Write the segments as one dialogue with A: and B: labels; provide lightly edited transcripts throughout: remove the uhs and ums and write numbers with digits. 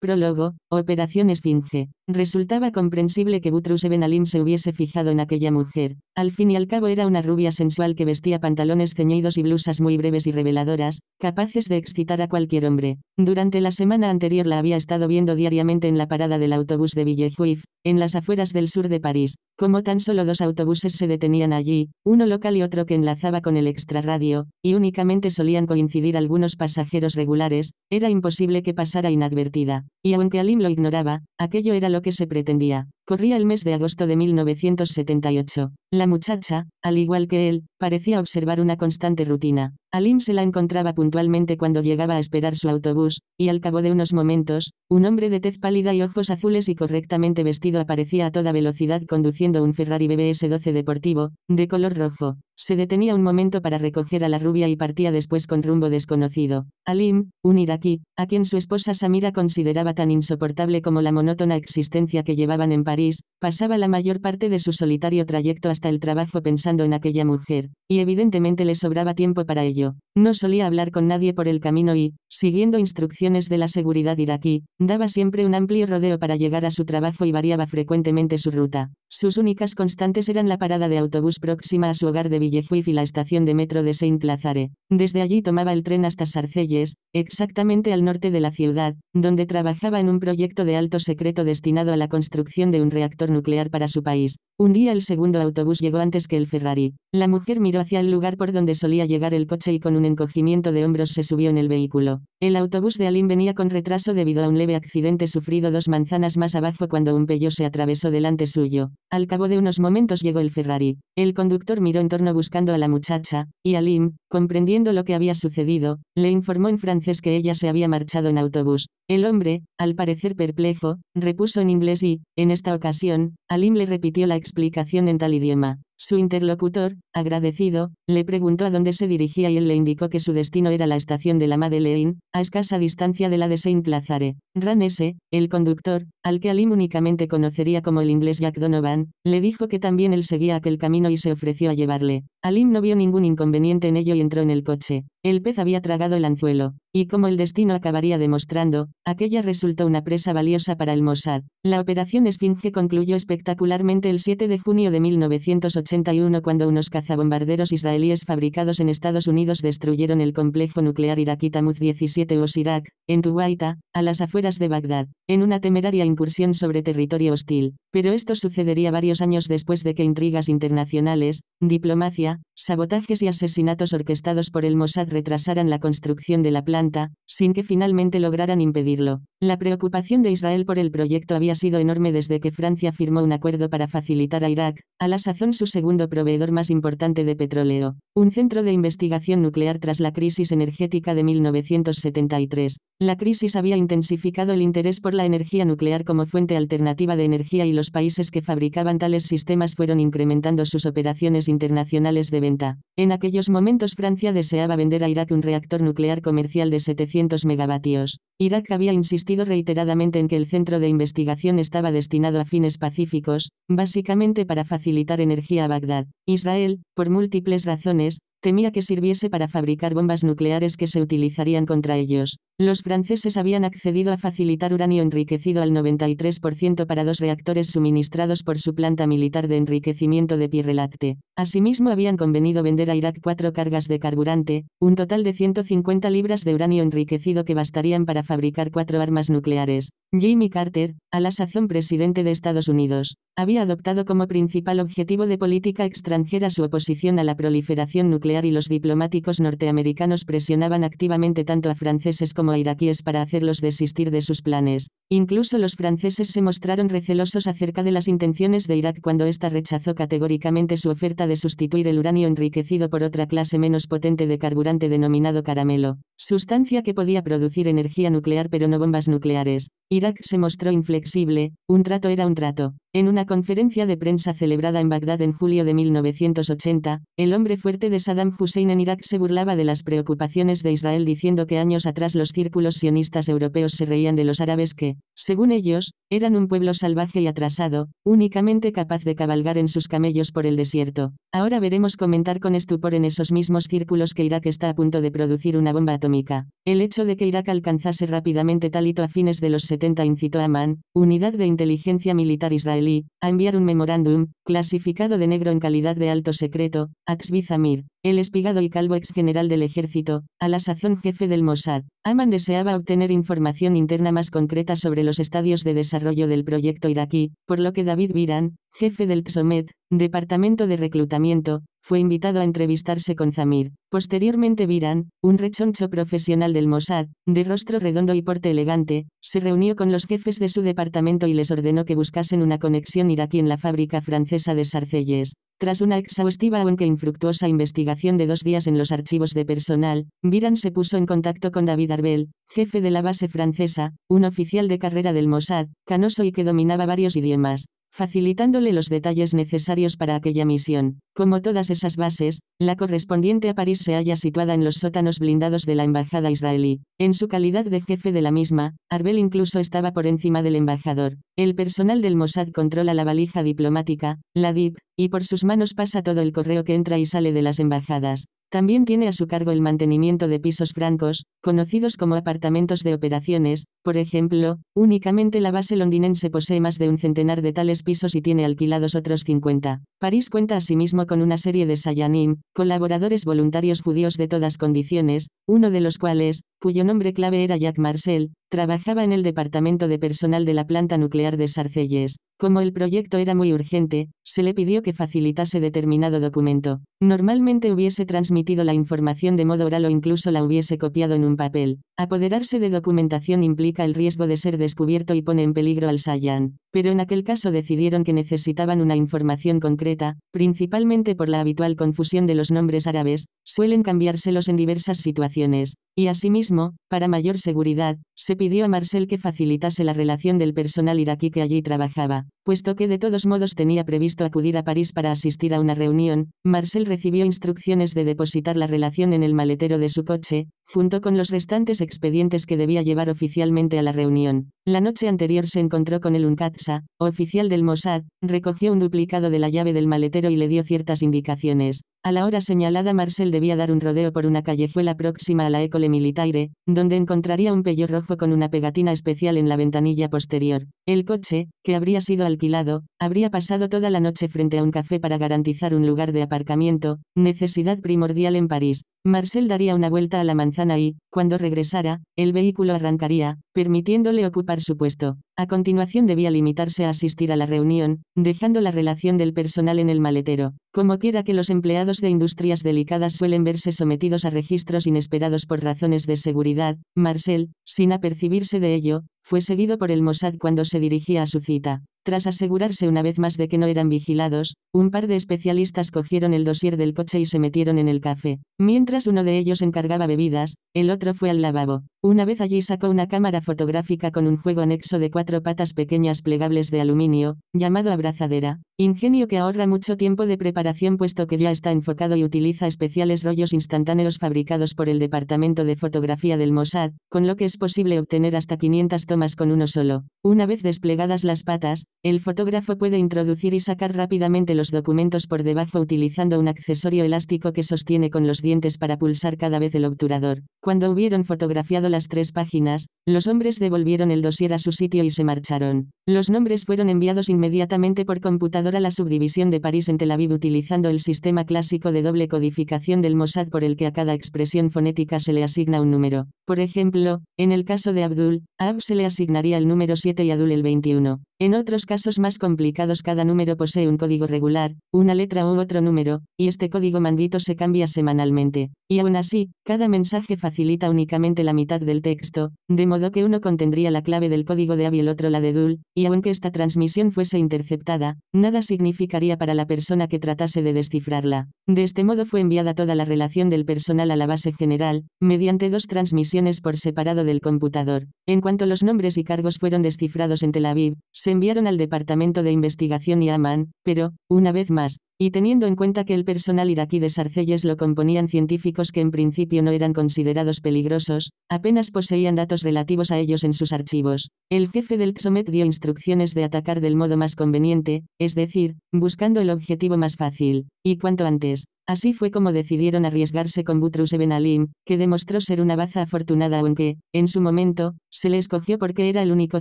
A: Prólogo, Operación Esfinge. Resultaba comprensible que Butrus Ibn Alim se hubiese fijado en aquella mujer. Al fin y al cabo era una rubia sensual que vestía pantalones ceñidos y blusas muy breves y reveladoras, capaces de excitar a cualquier hombre. Durante la semana anterior la había estado viendo diariamente en la parada del autobús de Villejuif, en las afueras del sur de París. Como tan solo dos autobuses se detenían allí, uno local y otro que enlazaba con el extrarradio, y únicamente solían coincidir algunos pasajeros regulares, era imposible que pasara inadvertida. Y aunque Alim lo ignoraba, aquello era lo que se pretendía. Corría el mes de agosto de 1978. La muchacha, al igual que él, parecía observar una constante rutina. Alim se la encontraba puntualmente cuando llegaba a esperar su autobús, y al cabo de unos momentos, un hombre de tez pálida y ojos azules y correctamente vestido aparecía a toda velocidad conduciendo un Ferrari BBS-12 deportivo, de color rojo. Se detenía un momento para recoger a la rubia y partía después con rumbo desconocido. Alim, un iraquí, a quien su esposa Samira consideraba tan insoportable como la monótona existencia que llevaban en París, pasaba la mayor parte de su solitario trayecto hasta el trabajo pensando en aquella mujer, y evidentemente le sobraba tiempo para ello. No solía hablar con nadie por el camino y, siguiendo instrucciones de la seguridad iraquí, daba siempre un amplio rodeo para llegar a su trabajo y variaba frecuentemente su ruta. Sus únicas constantes eran la parada de autobús próxima a su hogar de Villejuif y la estación de metro de Saint-Lazare. Desde allí tomaba el tren hasta Sarcelles, exactamente al norte de la ciudad, donde trabajaba en un proyecto de alto secreto destinado a la construcción de un reactor nuclear para su país. Un día el segundo autobús llegó antes que el Ferrari. La mujer miró hacia el lugar por donde solía llegar el coche y con un encogimiento de hombros se subió en el vehículo. El autobús de Alim venía con retraso debido a un leve accidente sufrido 2 manzanas más abajo cuando un Peugeot se atravesó delante suyo. Al cabo de unos momentos llegó el Ferrari. El conductor miró en torno buscando a la muchacha, y Alim, comprendiendo lo que había sucedido, le informó en francés que ella se había marchado en autobús. El hombre, al parecer perplejo, repuso en inglés y, en esta ocasión, Alim le repitió la explicación en tal idioma. Su interlocutor, agradecido, le preguntó a dónde se dirigía y él le indicó que su destino era la estación de la Madeleine, a escasa distancia de la de Saint-Lazare. Ranesse, el conductor, al que Alim únicamente conocería como el inglés Jack Donovan, le dijo que también él seguía aquel camino y se ofreció a llevarle. Alim no vio ningún inconveniente en ello y entró en el coche. El pez había tragado el anzuelo, y como el destino acabaría demostrando, aquella resultó una presa valiosa para el Mossad. La operación Esfinge concluyó espectacularmente el 7 de junio de 1981 cuando unos cazabombarderos israelíes fabricados en Estados Unidos destruyeron el complejo nuclear iraquí Tamuz 17 Osirak, en Tuwaita, a las afueras de Bagdad, en una temeraria incursión sobre territorio hostil. Pero esto sucedería varios años después de que intrigas internacionales, diplomacia, sabotajes y asesinatos orquestados por el Mossad retrasaran la construcción de la planta, sin que finalmente lograran impedirlo. La preocupación de Israel por el proyecto había sido enorme desde que Francia firmó un acuerdo para facilitar a Irak, a la sazón su segundo proveedor más importante de petróleo, un centro de investigación nuclear tras la crisis energética de 1973. La crisis había intensificado el interés por la energía nuclear como fuente alternativa de energía y los países que fabricaban tales sistemas fueron incrementando sus operaciones internacionales de venta. En aquellos momentos Francia deseaba vender a Irak un reactor nuclear comercial de 700 megavatios. Irak había insistido reiteradamente en que el centro de investigación estaba destinado a fines pacíficos, básicamente para facilitar energía a Bagdad. Israel, por múltiples razones, temía que sirviese para fabricar bombas nucleares que se utilizarían contra ellos. Los franceses habían accedido a facilitar uranio enriquecido al 93% para 2 reactores suministrados por su planta militar de enriquecimiento de Pierre Latte. Asimismo habían convenido vender a Irak 4 cargas de carburante, un total de 150 libras de uranio enriquecido que bastarían para fabricar 4 armas nucleares. Jimmy Carter, a la sazón presidente de Estados Unidos, había adoptado como principal objetivo de política extranjera su oposición a la proliferación nuclear y los diplomáticos norteamericanos presionaban activamente tanto a franceses como a iraquíes para hacerlos desistir de sus planes. Incluso los franceses se mostraron recelosos acerca de las intenciones de Irak cuando ésta rechazó categóricamente su oferta de sustituir el uranio enriquecido por otra clase menos potente de carburante denominado caramelo, sustancia que podía producir energía nuclear pero no bombas nucleares. Irak se mostró inflexible, un trato era un trato. En una conferencia de prensa celebrada en Bagdad en julio de 1980, el hombre fuerte de Saddam Hussein en Irak se burlaba de las preocupaciones de Israel diciendo que años atrás los círculos sionistas europeos se reían de los árabes que, Según ellos, eran un pueblo salvaje y atrasado, únicamente capaz de cabalgar en sus camellos por el desierto. Ahora veremos comentar con estupor en esos mismos círculos que Irak está a punto de producir una bomba atómica. El hecho de que Irak alcanzase rápidamente tal hito a fines de los 70 incitó a Amán, unidad de inteligencia militar israelí, a enviar un memorándum, clasificado de negro en calidad de alto secreto, a Tzvi Zamir, el espigado y calvo ex general del ejército, a la sazón jefe del Mossad. Amán deseaba obtener información interna más concreta sobre los estadios de desarrollo del proyecto iraquí, por lo que David Biran, jefe del Tsomet, departamento de reclutamiento, fue invitado a entrevistarse con Zamir. Posteriormente Biran, un rechoncho profesional del Mossad, de rostro redondo y porte elegante, se reunió con los jefes de su departamento y les ordenó que buscasen una conexión iraquí en la fábrica francesa de Sarcelles. Tras una exhaustiva aunque infructuosa investigación de 2 días en los archivos de personal, Biran se puso en contacto con David Arbel, jefe de la base francesa, un oficial de carrera del Mossad, canoso y que dominaba varios idiomas, facilitándole los detalles necesarios para aquella misión. Como todas esas bases, la correspondiente a París se halla situada en los sótanos blindados de la embajada israelí. En su calidad de jefe de la misma, Arbel incluso estaba por encima del embajador. El personal del Mossad controla la valija diplomática, la DIP, y por sus manos pasa todo el correo que entra y sale de las embajadas. También tiene a su cargo el mantenimiento de pisos francos, conocidos como apartamentos de operaciones. Por ejemplo, únicamente la base londinense posee más de un centenar de tales pisos y tiene alquilados otros 50. París cuenta asimismo con una serie de sayanim, colaboradores voluntarios judíos de todas condiciones, uno de los cuales, cuyo nombre clave era Jacques Marcel, trabajaba en el departamento de personal de la planta nuclear de Sarcelles. Como el proyecto era muy urgente, se le pidió que facilitase determinado documento. Normalmente hubiese transmitido la información de modo oral o incluso la hubiese copiado en un papel. Apoderarse de documentación implica el riesgo de ser descubierto y pone en peligro al Sayan. Pero en aquel caso decidieron que necesitaban una información concreta, principalmente por la habitual confusión de los nombres árabes, suelen cambiárselos en diversas situaciones. Y asimismo, para mayor seguridad, se pidió a Marcel que facilitase la relación del personal iraquí que allí trabajaba. Puesto que de todos modos tenía previsto acudir a París para asistir a una reunión, Marcel recibió instrucciones de depositar la relación en el maletero de su coche, junto con los restantes expedientes que debía llevar oficialmente a la reunión. La noche anterior se encontró con el Unkatsa, oficial del Mossad, recogió un duplicado de la llave del maletero y le dio ciertas indicaciones. A la hora señalada Marcel debía dar un rodeo por una callejuela próxima a la École Militaire, donde encontraría un Peugeot rojo con una pegatina especial en la ventanilla posterior. El coche, que habría sido alquilado, habría pasado toda la noche frente a un café para garantizar un lugar de aparcamiento, necesidad primordial en París. Marcel daría una vuelta a la manzana y, cuando regresara, el vehículo arrancaría, permitiéndole ocupar su puesto. A continuación debía limitarse a asistir a la reunión, dejando la relación del personal en el maletero. Como quiera que los empleados de industrias delicadas suelen verse sometidos a registros inesperados por razones de seguridad, Marcel, sin apercibirse de ello, fue seguido por el Mossad cuando se dirigía a su cita. Tras asegurarse una vez más de que no eran vigilados, un par de especialistas cogieron el dossier del coche y se metieron en el café. Mientras uno de ellos encargaba bebidas, el otro fue al lavabo. Una vez allí sacó una cámara fotográfica con un juego anexo de 4 patas pequeñas plegables de aluminio, llamado abrazadera. Ingenio que ahorra mucho tiempo de preparación puesto que ya está enfocado y utiliza especiales rollos instantáneos fabricados por el departamento de fotografía del Mossad, con lo que es posible obtener hasta 500 tomas con uno solo. Una vez desplegadas las patas, el fotógrafo puede introducir y sacar rápidamente los documentos por debajo utilizando un accesorio elástico que sostiene con los dientes para pulsar cada vez el obturador. Cuando hubieron fotografiado las 3 páginas, los hombres devolvieron el dossier a su sitio y se marcharon. Los nombres fueron enviados inmediatamente por computadora a la subdivisión de París en Tel Aviv utilizando el sistema clásico de doble codificación del Mossad por el que a cada expresión fonética se le asigna un número. Por ejemplo, en el caso de Abdul, a Ab se le asignaría el número 7 y a Adul el 21. En otros casos más complicados cada número posee un código regular, una letra u otro número, y este código manguito se cambia semanalmente. Y aún así, cada mensaje facilita únicamente la mitad del texto, de modo que uno contendría la clave del código de Ab y el otro la de Dul, y aunque esta transmisión fuese interceptada, nada significaría para la persona que tratase de descifrarla. De este modo fue enviada toda la relación del personal a la base general, mediante 2 transmisiones por separado del computador. En cuanto los nombres y cargos fueron descifrados en Tel Aviv, se enviaron al Departamento de Investigación y a Amán, pero, una vez más, y teniendo en cuenta que el personal iraquí de Sarcelles lo componían científicos que en principio no eran considerados peligrosos, apenas poseían datos relativos a ellos en sus archivos. El jefe del Tsomet dio instrucciones de atacar del modo más conveniente, es decir, buscando el objetivo más fácil, y cuanto antes. Así fue como decidieron arriesgarse con Butrus Eben Alim, que demostró ser una baza afortunada aunque, en su momento, se le escogió porque era el único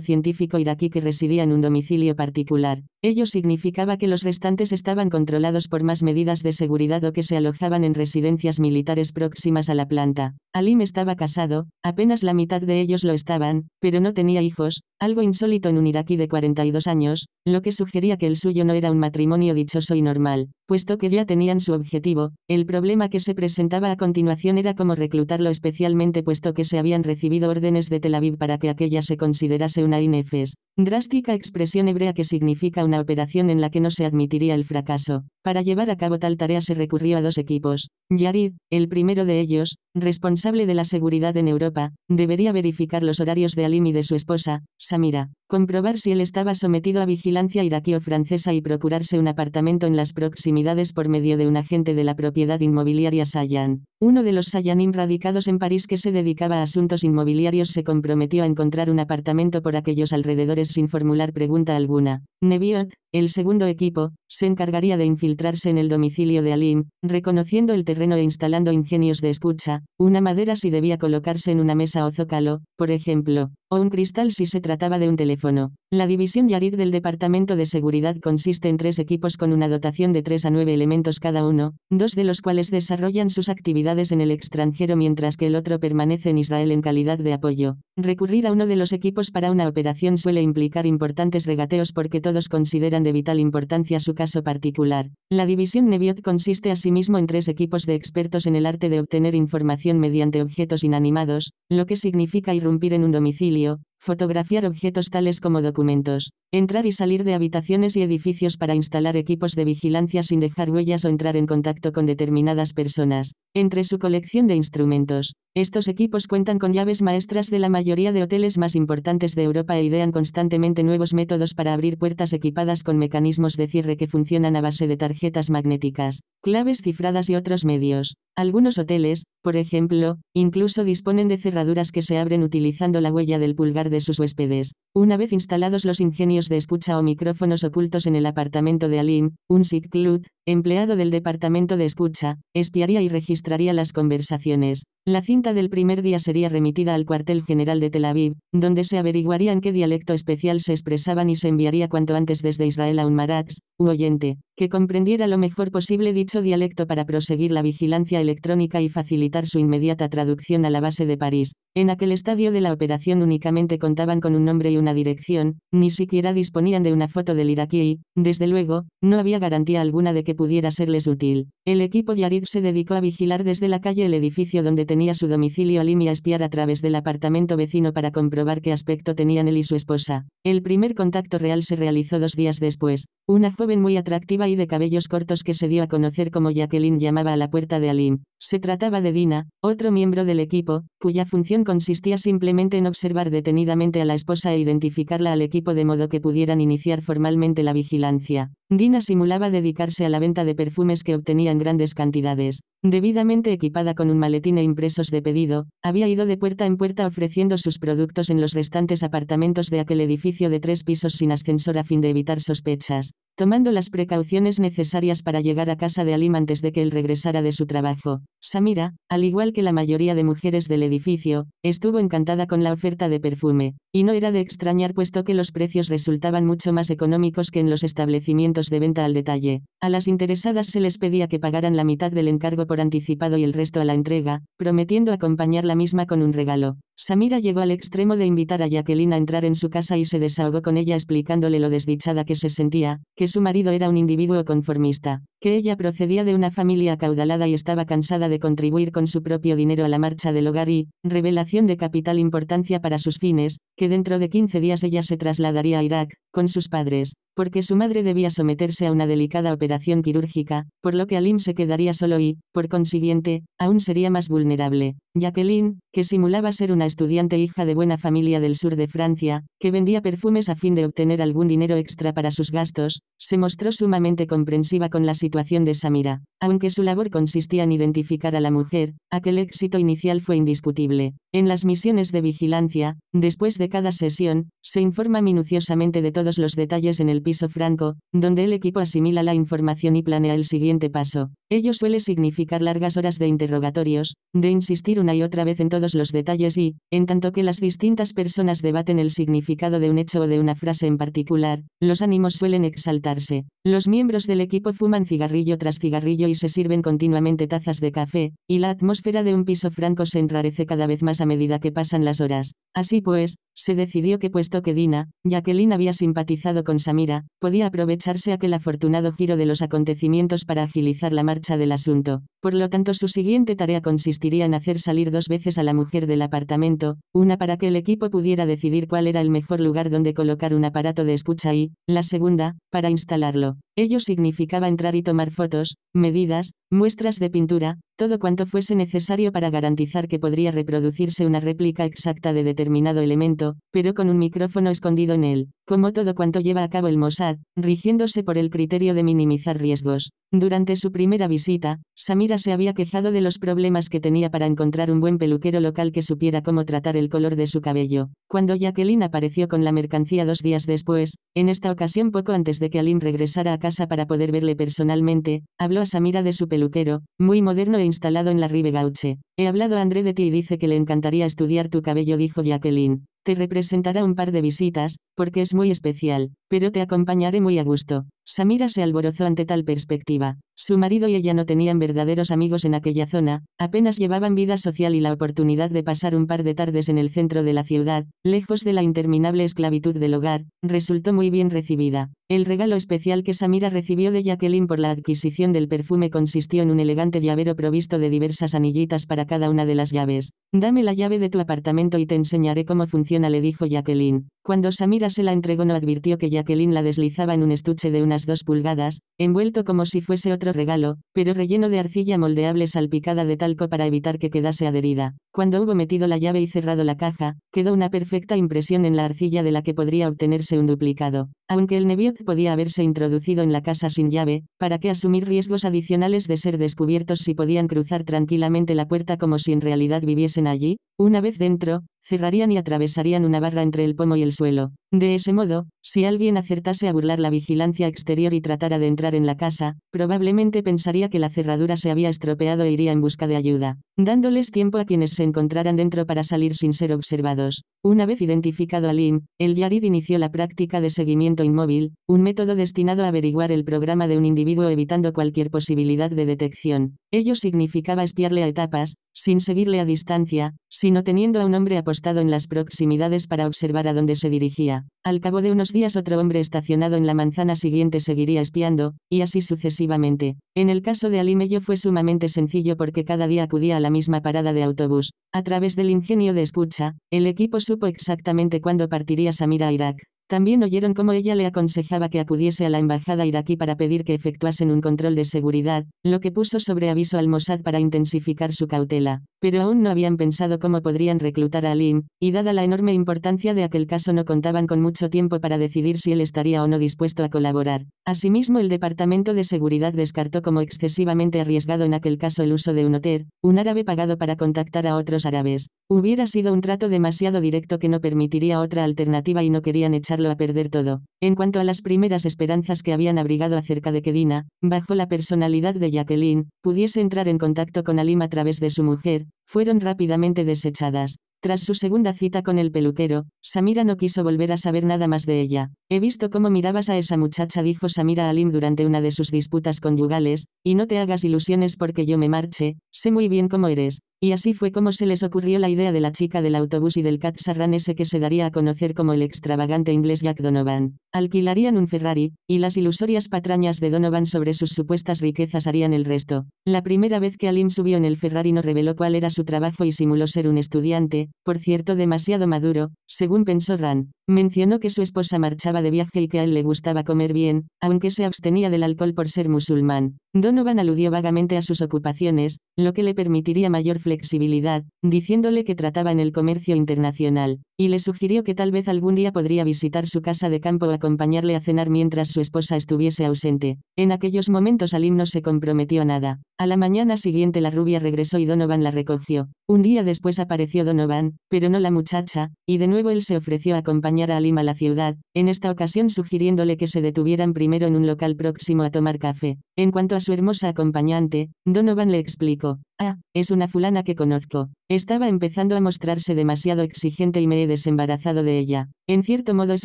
A: científico iraquí que residía en un domicilio particular. Ello significaba que los restantes estaban controlados por más medidas de seguridad o que se alojaban en residencias militares próximas a la planta. Alim estaba casado, apenas la mitad de ellos lo estaban, pero no tenía hijos, algo insólito en un iraquí de 42 años, lo que sugería que el suyo no era un matrimonio dichoso y normal, puesto que ya tenían su objetivo. El problema que se presentaba a continuación era cómo reclutarlo, especialmente puesto que se habían recibido órdenes de Tel Aviv para que aquella se considerase una INEFES, drástica expresión hebrea que significa una operación en la que no se admitiría el fracaso. Para llevar a cabo tal tarea se recurrió a dos equipos. Yarid, el primero de ellos, responsable de la seguridad en Europa, debería verificar los horarios de Alim y de su esposa, Samira, comprobar si él estaba sometido a vigilancia iraquí o francesa y procurarse un apartamento en las proximidades por medio de un agente de la propiedad inmobiliaria Sayan. Uno de los Sayanim radicados en París que se dedicaba a asuntos inmobiliarios se comprometió a encontrar un apartamento por aquellos alrededores sin formular pregunta alguna. Neviot, el segundo equipo, se encargaría de infiltrarse en el domicilio de Alim, reconociendo el terreno e instalando ingenios de escucha, una madera si debía colocarse en una mesa o zócalo, por ejemplo, o un cristal si se trataba de un teléfono. La división Yarid del Departamento de Seguridad consiste en 3 equipos con una dotación de 3 a 9 elementos cada uno, 2 de los cuales desarrollan sus actividades en el extranjero mientras que el otro permanece en Israel en calidad de apoyo. Recurrir a uno de los equipos para una operación suele implicar importantes regateos porque todos consideran de vital importancia su caso particular. La división Neviot consiste asimismo en 3 equipos de expertos en el arte de obtener información mediante objetos inanimados, lo que significa irrumpir en un domicilio, fotografiar objetos tales como documentos, entrar y salir de habitaciones y edificios para instalar equipos de vigilancia sin dejar huellas o entrar en contacto con determinadas personas. Entre su colección de instrumentos, estos equipos cuentan con llaves maestras de la mayoría de hoteles más importantes de Europa e idean constantemente nuevos métodos para abrir puertas equipadas con mecanismos de cierre que funcionan a base de tarjetas magnéticas, claves cifradas y otros medios. Algunos hoteles, por ejemplo, incluso disponen de cerraduras que se abren utilizando la huella del pulgar de sus huéspedes. Una vez instalados los ingenios de escucha o micrófonos ocultos en el apartamento de Alim, un Siklut, empleado del departamento de escucha, espiaría y registraría las conversaciones. La cinta del primer día sería remitida al cuartel general de Tel Aviv, donde se averiguaría en qué dialecto especial se expresaban y se enviaría cuanto antes desde Israel a un marax, u oyente, que comprendiera lo mejor posible dicho dialecto para proseguir la vigilancia electrónica y facilitar su inmediata traducción a la base de París. En aquel estadio de la operación únicamente contaban con un nombre y una dirección, ni siquiera disponían de una foto del iraquí y, desde luego, no había garantía alguna de que pudiera serles útil. El equipo Yarid se dedicó a vigilar desde la calle el edificio donde tenía su domicilio Alim y a espiar a través del apartamento vecino para comprobar qué aspecto tenían él y su esposa. El primer contacto real se realizó 2 días después. Una joven muy atractiva y de cabellos cortos que se dio a conocer como Jacqueline llamaba a la puerta de Alim. Se trataba de Dina, otro miembro del equipo, cuya función consistía simplemente en observar detenidamente a la esposa e identificarla al equipo de modo que pudieran iniciar formalmente la vigilancia. Dina simulaba dedicarse a la venta de perfumes que obtenía en grandes cantidades. Debidamente equipada con un maletín e impresos de pedido, había ido de puerta en puerta ofreciendo sus productos en los restantes apartamentos de aquel edificio de 3 pisos sin ascensor a fin de evitar sospechas, tomando las precauciones necesarias para llegar a casa de Alim antes de que él regresara de su trabajo. Samira, al igual que la mayoría de mujeres del edificio, estuvo encantada con la oferta de perfume, y no era de extrañar puesto que los precios resultaban mucho más económicos que en los establecimientos de venta al detalle. A las interesadas se les pedía que pagaran la mitad del encargo por anticipado y el resto a la entrega, prometiendo acompañar la misma con un regalo. Samira llegó al extremo de invitar a Jacqueline a entrar en su casa y se desahogó con ella explicándole lo desdichada que se sentía, que su marido era un individuo conformista, que ella procedía de una familia acaudalada y estaba cansada de contribuir con su propio dinero a la marcha del hogar y, revelación de capital importancia para sus fines, que dentro de 15 días ella se trasladaría a Irak, con sus padres, porque su madre debía someterse a una delicada operación quirúrgica, por lo que Alim se quedaría solo y, por consiguiente, aún sería más vulnerable. Jacqueline, que simulaba ser una estudiante hija de buena familia del sur de Francia, que vendía perfumes a fin de obtener algún dinero extra para sus gastos, se mostró sumamente comprensiva con la situación situación de Samira. Aunque su labor consistía en identificar a la mujer, aquel éxito inicial fue indiscutible. En las misiones de vigilancia, después de cada sesión, se informa minuciosamente de todos los detalles en el piso franco, donde el equipo asimila la información y planea el siguiente paso. Ello suele significar largas horas de interrogatorios, de insistir una y otra vez en todos los detalles y, en tanto que las distintas personas debaten el significado de un hecho o de una frase en particular, los ánimos suelen exaltarse. Los miembros del equipo fuman cigarrillo tras cigarrillo y se sirven continuamente tazas de café, y la atmósfera de un piso franco se enrarece cada vez más a medida que pasan las horas. Así pues, se decidió que puesto que Dina, Jacqueline había simpatizado con Samira, podía aprovecharse aquel afortunado giro de los acontecimientos para agilizar la marcha del asunto. Por lo tanto, su siguiente tarea consistiría en hacer salir 2 veces a la mujer del apartamento, una para que el equipo pudiera decidir cuál era el mejor lugar donde colocar un aparato de escucha y, la segunda, para instalarlo. Ello significaba entrar y tomar fotos, medidas, muestras de pintura, todo cuanto fuese necesario para garantizar que podría reproducirse una réplica exacta de determinado elemento, pero con un micrófono escondido en él, como todo cuanto lleva a cabo el Mossad, rigiéndose por el criterio de minimizar riesgos. Durante su primera visita, Samira se había quejado de los problemas que tenía para encontrar un buen peluquero local que supiera cómo tratar el color de su cabello. Cuando Jacqueline apareció con la mercancía 2 días después, en esta ocasión poco antes de que Aline regresara a casa para poder verle personalmente, habló a Samira de su peluquero, muy moderno e instalado en la Rive Gauche. He hablado a André de ti y dice que le encantaría estudiar tu cabello, dijo Jacqueline. Te representará un par de visitas, porque es muy especial, pero te acompañaré muy a gusto. Samira se alborozó ante tal perspectiva. Su marido y ella no tenían verdaderos amigos en aquella zona, apenas llevaban vida social y la oportunidad de pasar un par de tardes en el centro de la ciudad, lejos de la interminable esclavitud del hogar, resultó muy bien recibida. El regalo especial que Samira recibió de Jacqueline por la adquisición del perfume consistió en un elegante llavero provisto de diversas anillitas para cada una de las llaves. Dame la llave de tu apartamento y te enseñaré cómo funciona, le dijo Jacqueline. Cuando Samira se la entregó no advirtió que Jacqueline la deslizaba en un estuche de unas 2 pulgadas, envuelto como si fuese otro regalo, pero relleno de arcilla moldeable salpicada de talco para evitar que quedase adherida. Cuando hubo metido la llave y cerrado la caja, quedó una perfecta impresión en la arcilla de la que podría obtenerse un duplicado. Aunque el Neviot podía haberse introducido en la casa sin llave, ¿para qué asumir riesgos adicionales de ser descubiertos si podían cruzar tranquilamente la puerta como si en realidad viviesen allí? Una vez dentro, cerrarían y atravesarían una barra entre el pomo y el suelo. De ese modo, si alguien acertase a burlar la vigilancia exterior y tratara de entrar en la casa, probablemente pensaría que la cerradura se había estropeado e iría en busca de ayuda, dándoles tiempo a quienes se encontraran dentro para salir sin ser observados. Una vez identificado a Lynn, el Yarid inició la práctica de seguimiento inmóvil, un método destinado a averiguar el programa de un individuo evitando cualquier posibilidad de detección. Ello significaba espiarle a etapas, sin seguirle a distancia, sino teniendo a un hombre apostado en las proximidades para observar a dónde se dirigía. Al cabo de unos días otro hombre estacionado en la manzana siguiente seguiría espiando, y así sucesivamente. En el caso de Alim ello fue sumamente sencillo porque cada día acudía a la misma parada de autobús. A través del ingenio de escucha, el equipo supo exactamente cuándo partiría Samira a Irak. También oyeron cómo ella le aconsejaba que acudiese a la embajada iraquí para pedir que efectuasen un control de seguridad, lo que puso sobre aviso al Mossad para intensificar su cautela. Pero aún no habían pensado cómo podrían reclutar a Alim, y dada la enorme importancia de aquel caso no contaban con mucho tiempo para decidir si él estaría o no dispuesto a colaborar. Asimismo, el Departamento de Seguridad descartó como excesivamente arriesgado en aquel caso el uso de un oter, un árabe pagado para contactar a otros árabes. Hubiera sido un trato demasiado directo que no permitiría otra alternativa y no querían echarlo a perder todo. En cuanto a las primeras esperanzas que habían abrigado acerca de que Dina, bajo la personalidad de Jacqueline, pudiese entrar en contacto con Alim a través de su mujer, fueron rápidamente desechadas. Tras su segunda cita con el peluquero, Samira no quiso volver a saber nada más de ella. He visto cómo mirabas a esa muchacha, dijo Samira a Alim durante una de sus disputas conyugales, y no te hagas ilusiones porque yo me marche, sé muy bien cómo eres. Y así fue como se les ocurrió la idea de la chica del autobús y del Catsarran ese que se daría a conocer como el extravagante inglés Jack Donovan. Alquilarían un Ferrari, y las ilusorias patrañas de Donovan sobre sus supuestas riquezas harían el resto. La primera vez que Alim subió en el Ferrari no reveló cuál era su trabajo y simuló ser un estudiante, por cierto demasiado maduro, según pensó Rand. Mencionó que su esposa marchaba de viaje y que a él le gustaba comer bien, aunque se abstenía del alcohol por ser musulmán. Donovan aludió vagamente a sus ocupaciones, lo que le permitiría mayor flexibilidad, diciéndole que trataba en el comercio internacional. y le sugirió que tal vez algún día podría visitar su casa de campo o acompañarle a cenar mientras su esposa estuviese ausente. En aquellos momentos Alim no se comprometió a nada. A la mañana siguiente la rubia regresó y Donovan la recogió. Un día después apareció Donovan, pero no la muchacha, y de nuevo él se ofreció a acompañar a Alim a la ciudad, en esta ocasión sugiriéndole que se detuvieran primero en un local próximo a tomar café. En cuanto a su hermosa acompañante, Donovan le explicó: «Ah, es una fulana que conozco. Estaba empezando a mostrarse demasiado exigente y me he desembarazado de ella. En cierto modo es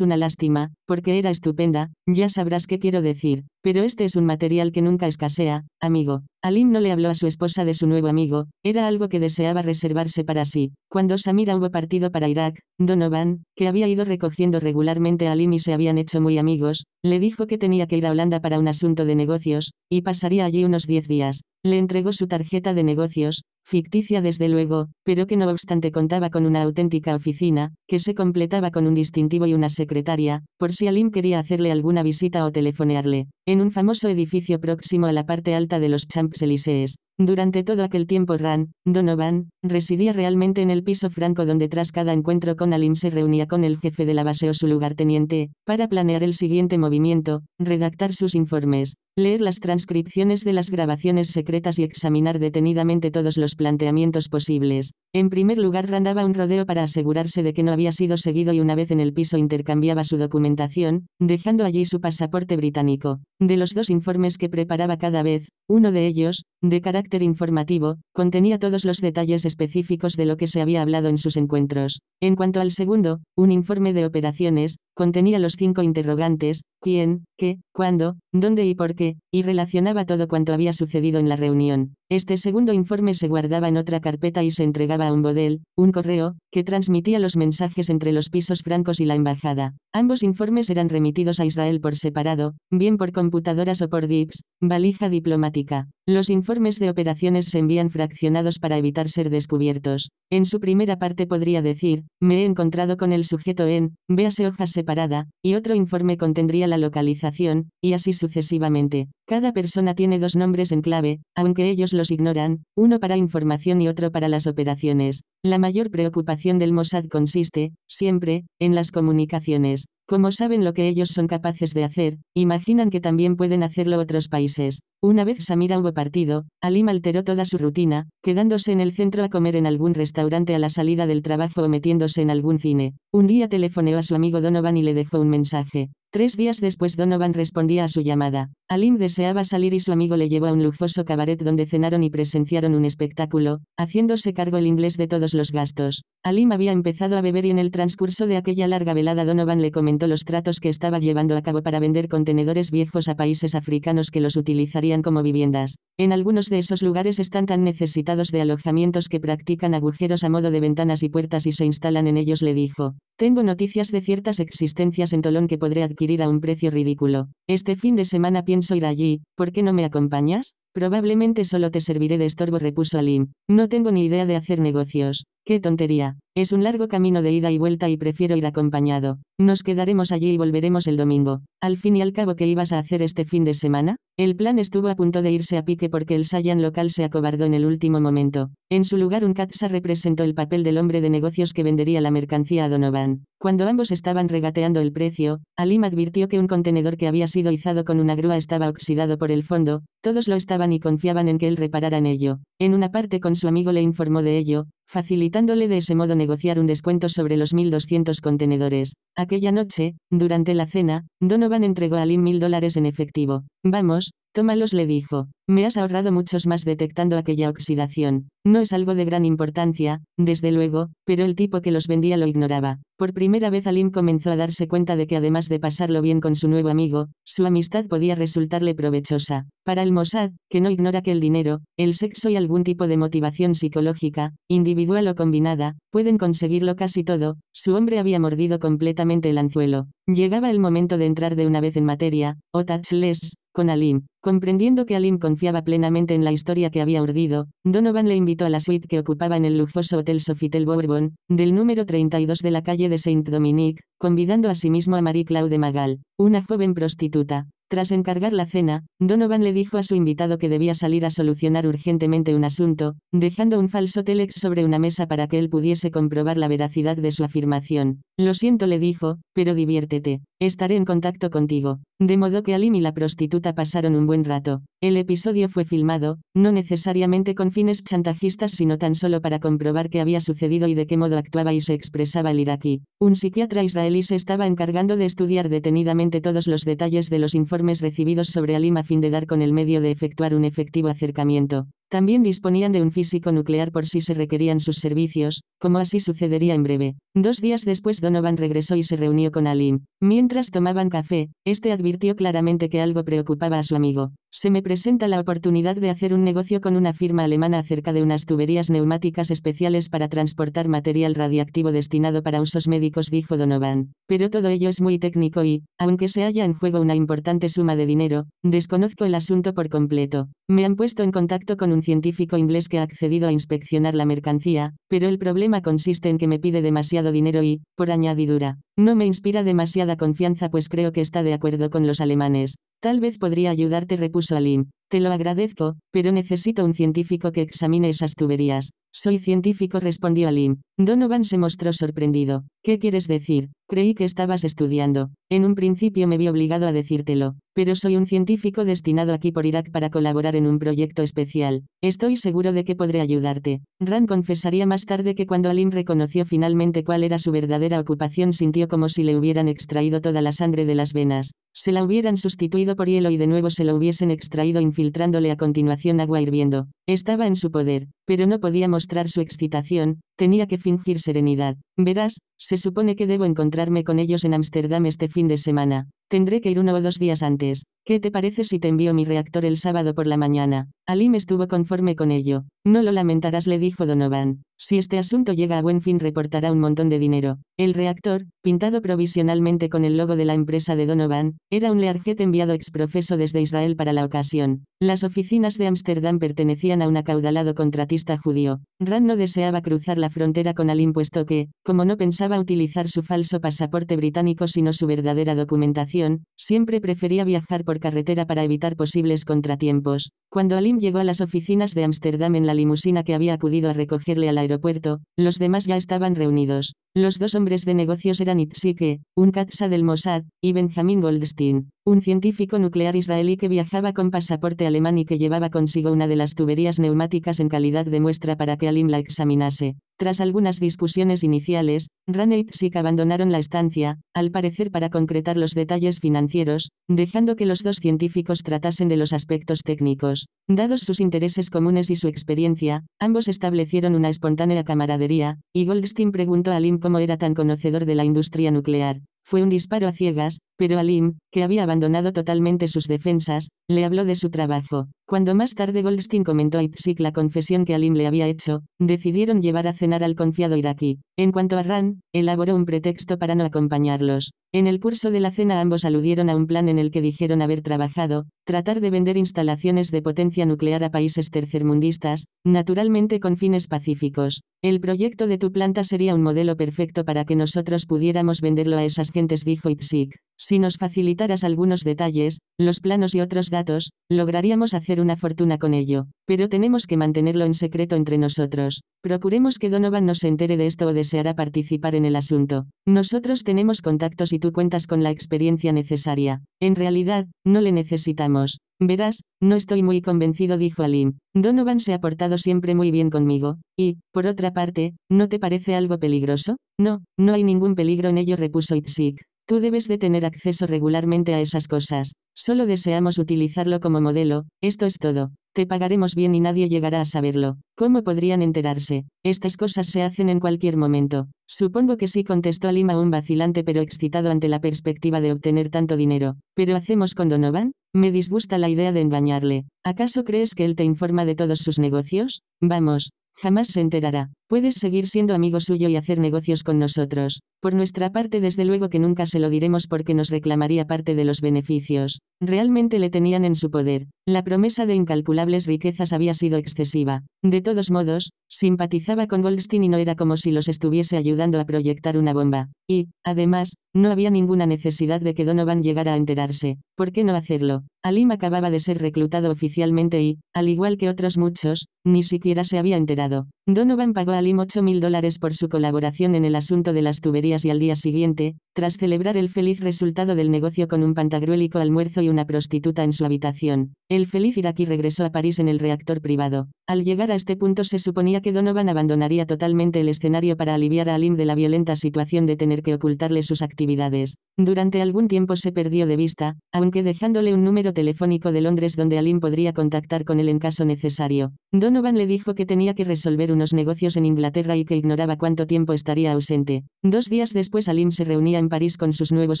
A: una lástima, porque era estupenda, ya sabrás qué quiero decir, pero este es un material que nunca escasea, amigo». Alim no le habló a su esposa de su nuevo amigo, era algo que deseaba reservarse para sí. Cuando Samira hubo partido para Irak, Donovan, que había ido recogiendo regularmente a Alim y se habían hecho muy amigos, le dijo que tenía que ir a Holanda para un asunto de negocios, y pasaría allí unos 10 días. Le entregó su tarjeta de negocios, ficticia desde luego, pero que no obstante contaba con una auténtica oficina, que se completaba con un distintivo y una secretaria, por si Alim quería hacerle alguna visita o telefonearle, en un famoso edificio próximo a la parte alta de los Champs-Élysées. Durante todo aquel tiempo Donovan, residía realmente en el piso franco donde tras cada encuentro con Alim se reunía con el jefe de la base o su lugarteniente, para planear el siguiente movimiento, redactar sus informes, leer las transcripciones de las grabaciones secretas y examinar detenidamente todos los planteamientos posibles. En primer lugar daba un rodeo para asegurarse de que no había sido seguido y una vez en el piso intercambiaba su documentación, dejando allí su pasaporte británico. De los 2 informes que preparaba cada vez, uno de ellos, de carácter informativo, contenía todos los detalles específicos de lo que se había hablado en sus encuentros. En cuanto al segundo, un informe de operaciones, contenía los 5 interrogantes: quién, qué, cuándo, dónde y por qué, y relacionaba todo cuanto había sucedido en la reunión. Este segundo informe se guardaba en otra carpeta y se entregaba a un bodel, un correo, que transmitía los mensajes entre los pisos francos y la embajada. Ambos informes eran remitidos a Israel por separado, bien por computadoras o por DIPS, valija diplomática. Los informes de operaciones se envían fraccionados para evitar ser descubiertos. En su primera parte podría decir: me he encontrado con el sujeto en, véase hoja separada, y otro informe contendría la localización, y así sucesivamente. Cada persona tiene 2 nombres en clave, aunque ellos los ignoran, uno para información y otro para las operaciones. La mayor preocupación del Mossad consiste, siempre, en las comunicaciones. Como saben lo que ellos son capaces de hacer, imaginan que también pueden hacerlo otros países. Una vez Samira hubo partido, Alim alteró toda su rutina, quedándose en el centro a comer en algún restaurante a la salida del trabajo o metiéndose en algún cine. Un día telefoneó a su amigo Donovan y le dejó un mensaje. 3 días después Donovan respondía a su llamada. Alim deseaba salir y su amigo le llevó a un lujoso cabaret donde cenaron y presenciaron un espectáculo, haciéndose cargo el inglés de todos los gastos. Alim había empezado a beber y en el transcurso de aquella larga velada Donovan le comentó los tratos que estaba llevando a cabo para vender contenedores viejos a países africanos que los utilizarían como viviendas. En algunos de esos lugares están tan necesitados de alojamientos que practican agujeros a modo de ventanas y puertas y se instalan en ellos, le dijo. Tengo noticias de ciertas existencias en Tolón que podré adquirir a un precio ridículo. Este fin de semana pienso ir allí, ¿por qué no me acompañas? Probablemente solo te serviré de estorbo, repuso Alim. No tengo ni idea de hacer negocios. ¡Qué tontería! Es un largo camino de ida y vuelta y prefiero ir acompañado. Nos quedaremos allí y volveremos el domingo. Al fin y al cabo, ¿qué ibas a hacer este fin de semana? El plan estuvo a punto de irse a pique porque el Sayan local se acobardó en el último momento. En su lugar un Katsa representó el papel del hombre de negocios que vendería la mercancía a Donovan. Cuando ambos estaban regateando el precio, Alim advirtió que un contenedor que había sido izado con una grúa estaba oxidado por el fondo. Todos lo estaban y confiaban en que él reparara en ello. En una parte con su amigo le informó de ello, facilitándole de ese modo negociar un descuento sobre los 1.200 contenedores. Aquella noche, durante la cena, Donovan entregó a Alim $1.000 en efectivo. Vamos, tómalos, le dijo. Me has ahorrado muchos más detectando aquella oxidación. No es algo de gran importancia, desde luego, pero el tipo que los vendía lo ignoraba. Por primera vez Alim comenzó a darse cuenta de que además de pasarlo bien con su nuevo amigo, su amistad podía resultarle provechosa. Para el Mossad, que no ignora que el dinero, el sexo y algún tipo de motivación psicológica, individual o combinada, pueden conseguirlo casi todo, su hombre había mordido completamente el anzuelo. Llegaba el momento de entrar de una vez en materia, o touchless, con Alim. Comprendiendo que Alim confiaba plenamente en la historia que había urdido, Donovan le invitó a la suite que ocupaba en el lujoso Hotel Sofitel Bourbon, del número 32 de la calle de Saint-Dominique, convidando asimismo a Marie-Claude Magal, una joven prostituta. Tras encargar la cena, Donovan le dijo a su invitado que debía salir a solucionar urgentemente un asunto, dejando un falso telex sobre una mesa para que él pudiese comprobar la veracidad de su afirmación. Lo siento, le dijo, pero diviértete. Estaré en contacto contigo. De modo que Alim y la prostituta pasaron un buen rato. El episodio fue filmado, no necesariamente con fines chantajistas, sino tan solo para comprobar qué había sucedido y de qué modo actuaba y se expresaba el iraquí. Un psiquiatra israelí se estaba encargando de estudiar detenidamente todos los detalles de los informes recibidos sobre Alim a fin de dar con el medio de efectuar un efectivo acercamiento. También disponían de un físico nuclear por si se requerían sus servicios, como así sucedería en breve. 2 días después Donovan regresó y se reunió con Alim. Mientras tomaban café, este advirtió claramente que algo preocupaba a su amigo. Se me presenta la oportunidad de hacer un negocio con una firma alemana acerca de unas tuberías neumáticas especiales para transportar material radiactivo destinado para usos médicos, dijo Donovan. Pero todo ello es muy técnico y, aunque se halla en juego una importante suma de dinero, desconozco el asunto por completo. Me han puesto en contacto con un científico inglés que ha accedido a inspeccionar la mercancía, pero el problema consiste en que me pide demasiado dinero y, por añadidura, no me inspira demasiada confianza, pues creo que está de acuerdo con los alemanes. Tal vez podría ayudarte, repuso Alim. Te lo agradezco, pero necesito un científico que examine esas tuberías. Soy científico, respondió Alim. Donovan se mostró sorprendido. ¿Qué quieres decir? Creí que estabas estudiando. En un principio me vi obligado a decírtelo, pero soy un científico destinado aquí por Irak para colaborar en un proyecto especial. Estoy seguro de que podré ayudarte. Rand confesaría más tarde que cuando Alim reconoció finalmente cuál era su verdadera ocupación, sintió como si le hubieran extraído toda la sangre de las venas. Se la hubieran sustituido por hielo y de nuevo se lo hubiesen extraído infiltrándole a continuación agua hirviendo. Estaba en su poder, pero no podía mostrar su excitación, tenía que fingir serenidad. Verás, se supone que debo encontrarme con ellos en Ámsterdam este fin de semana. Tendré que ir 1 o 2 días antes. ¿Qué te parece si te envío mi reactor el sábado por la mañana? Alim estuvo conforme con ello. No lo lamentarás, le dijo Donovan. Si este asunto llega a buen fin, reportará un montón de dinero. El reactor, pintado provisionalmente con el logo de la empresa de Donovan, era un Learjet enviado exprofeso desde Israel para la ocasión. Las oficinas de Ámsterdam pertenecían a un acaudalado contratista judío. Rand no deseaba cruzar la frontera con Alim, puesto que, como no pensaba utilizar su falso pasaporte británico sino su verdadera documentación, siempre prefería viajar por carretera para evitar posibles contratiempos. Cuando Alim llegó a las oficinas de Ámsterdam en la limusina que había acudido a recogerle al aeropuerto, los demás ya estaban reunidos. Los 2 hombres de negocios eran Itzike, un Katsa del Mossad, y Benjamin Goldstein, un científico nuclear israelí que viajaba con pasaporte alemán y que llevaba consigo una de las tuberías neumáticas en calidad de muestra para que Alim la examinase. Tras algunas discusiones iniciales, Rand e Itzike abandonaron la estancia, al parecer para concretar los detalles financieros, dejando que los 2 científicos tratasen de los aspectos técnicos. Dados sus intereses comunes y su experiencia, ambos establecieron una espontánea camaradería, y Goldstein preguntó a Alim cómo era tan conocedor de la industria nuclear. Fue un disparo a ciegas, pero Alim, que había abandonado totalmente sus defensas, le habló de su trabajo. Cuando más tarde Goldstein comentó a Itzike la confesión que Alim le había hecho, decidieron llevar a cenar al confiado iraquí. En cuanto a Rand, elaboró un pretexto para no acompañarlos. En el curso de la cena ambos aludieron a un plan en el que dijeron haber trabajado, tratar de vender instalaciones de potencia nuclear a países tercermundistas, naturalmente con fines pacíficos. El proyecto de tu planta sería un modelo perfecto para que nosotros pudiéramos venderlo a esas gentes, dijo Itzike. Si nos facilitaras algunos detalles, los planos y otros datos, lograríamos hacer una fortuna con ello. Pero tenemos que mantenerlo en secreto entre nosotros. Procuremos que Donovan no se entere de esto o deseará participar en el asunto. Nosotros tenemos contactos y tú cuentas con la experiencia necesaria. En realidad, no le necesitamos. Verás, no estoy muy convencido, dijo Alim. Donovan se ha portado siempre muy bien conmigo, y, por otra parte, ¿no te parece algo peligroso? No, no hay ningún peligro en ello, repuso Itzike. Tú debes de tener acceso regularmente a esas cosas. Solo deseamos utilizarlo como modelo, esto es todo. Te pagaremos bien y nadie llegará a saberlo. ¿Cómo podrían enterarse? Estas cosas se hacen en cualquier momento. Supongo que sí, contestó Alim aún vacilante pero excitado ante la perspectiva de obtener tanto dinero. ¿Pero hacemos con Donovan? Me disgusta la idea de engañarle. ¿Acaso crees que él te informa de todos sus negocios? Vamos. Jamás se enterará. Puedes seguir siendo amigo suyo y hacer negocios con nosotros. Por nuestra parte, desde luego que nunca se lo diremos porque nos reclamaría parte de los beneficios. Realmente le tenían en su poder. La promesa de incalculables riquezas había sido excesiva. De todos modos, simpatizaba con Goldstein y no era como si los estuviese ayudando a proyectar una bomba. Y, además, no había ninguna necesidad de que Donovan llegara a enterarse. ¿Por qué no hacerlo? Alim acababa de ser reclutado oficialmente y, al igual que otros muchos, ni siquiera se había enterado. Donovan pagó a Alim $8.000 por su colaboración en el asunto de las tuberías y al día siguiente, tras celebrar el feliz resultado del negocio con un pantagruélico almuerzo y una prostituta en su habitación, el feliz iraquí regresó a París en el reactor privado. Al llegar a este punto se suponía que Donovan abandonaría totalmente el escenario para aliviar a Alim de la violenta situación de tener que ocultarle sus actividades. Durante algún tiempo se perdió de vista, aunque dejándole un número telefónico de Londres donde Alim podría contactar con él en caso necesario. Donovan le dijo que tenía que resolver unos negocios en Inglaterra y que ignoraba cuánto tiempo estaría ausente. 2 días después Alim se reunía en París con sus nuevos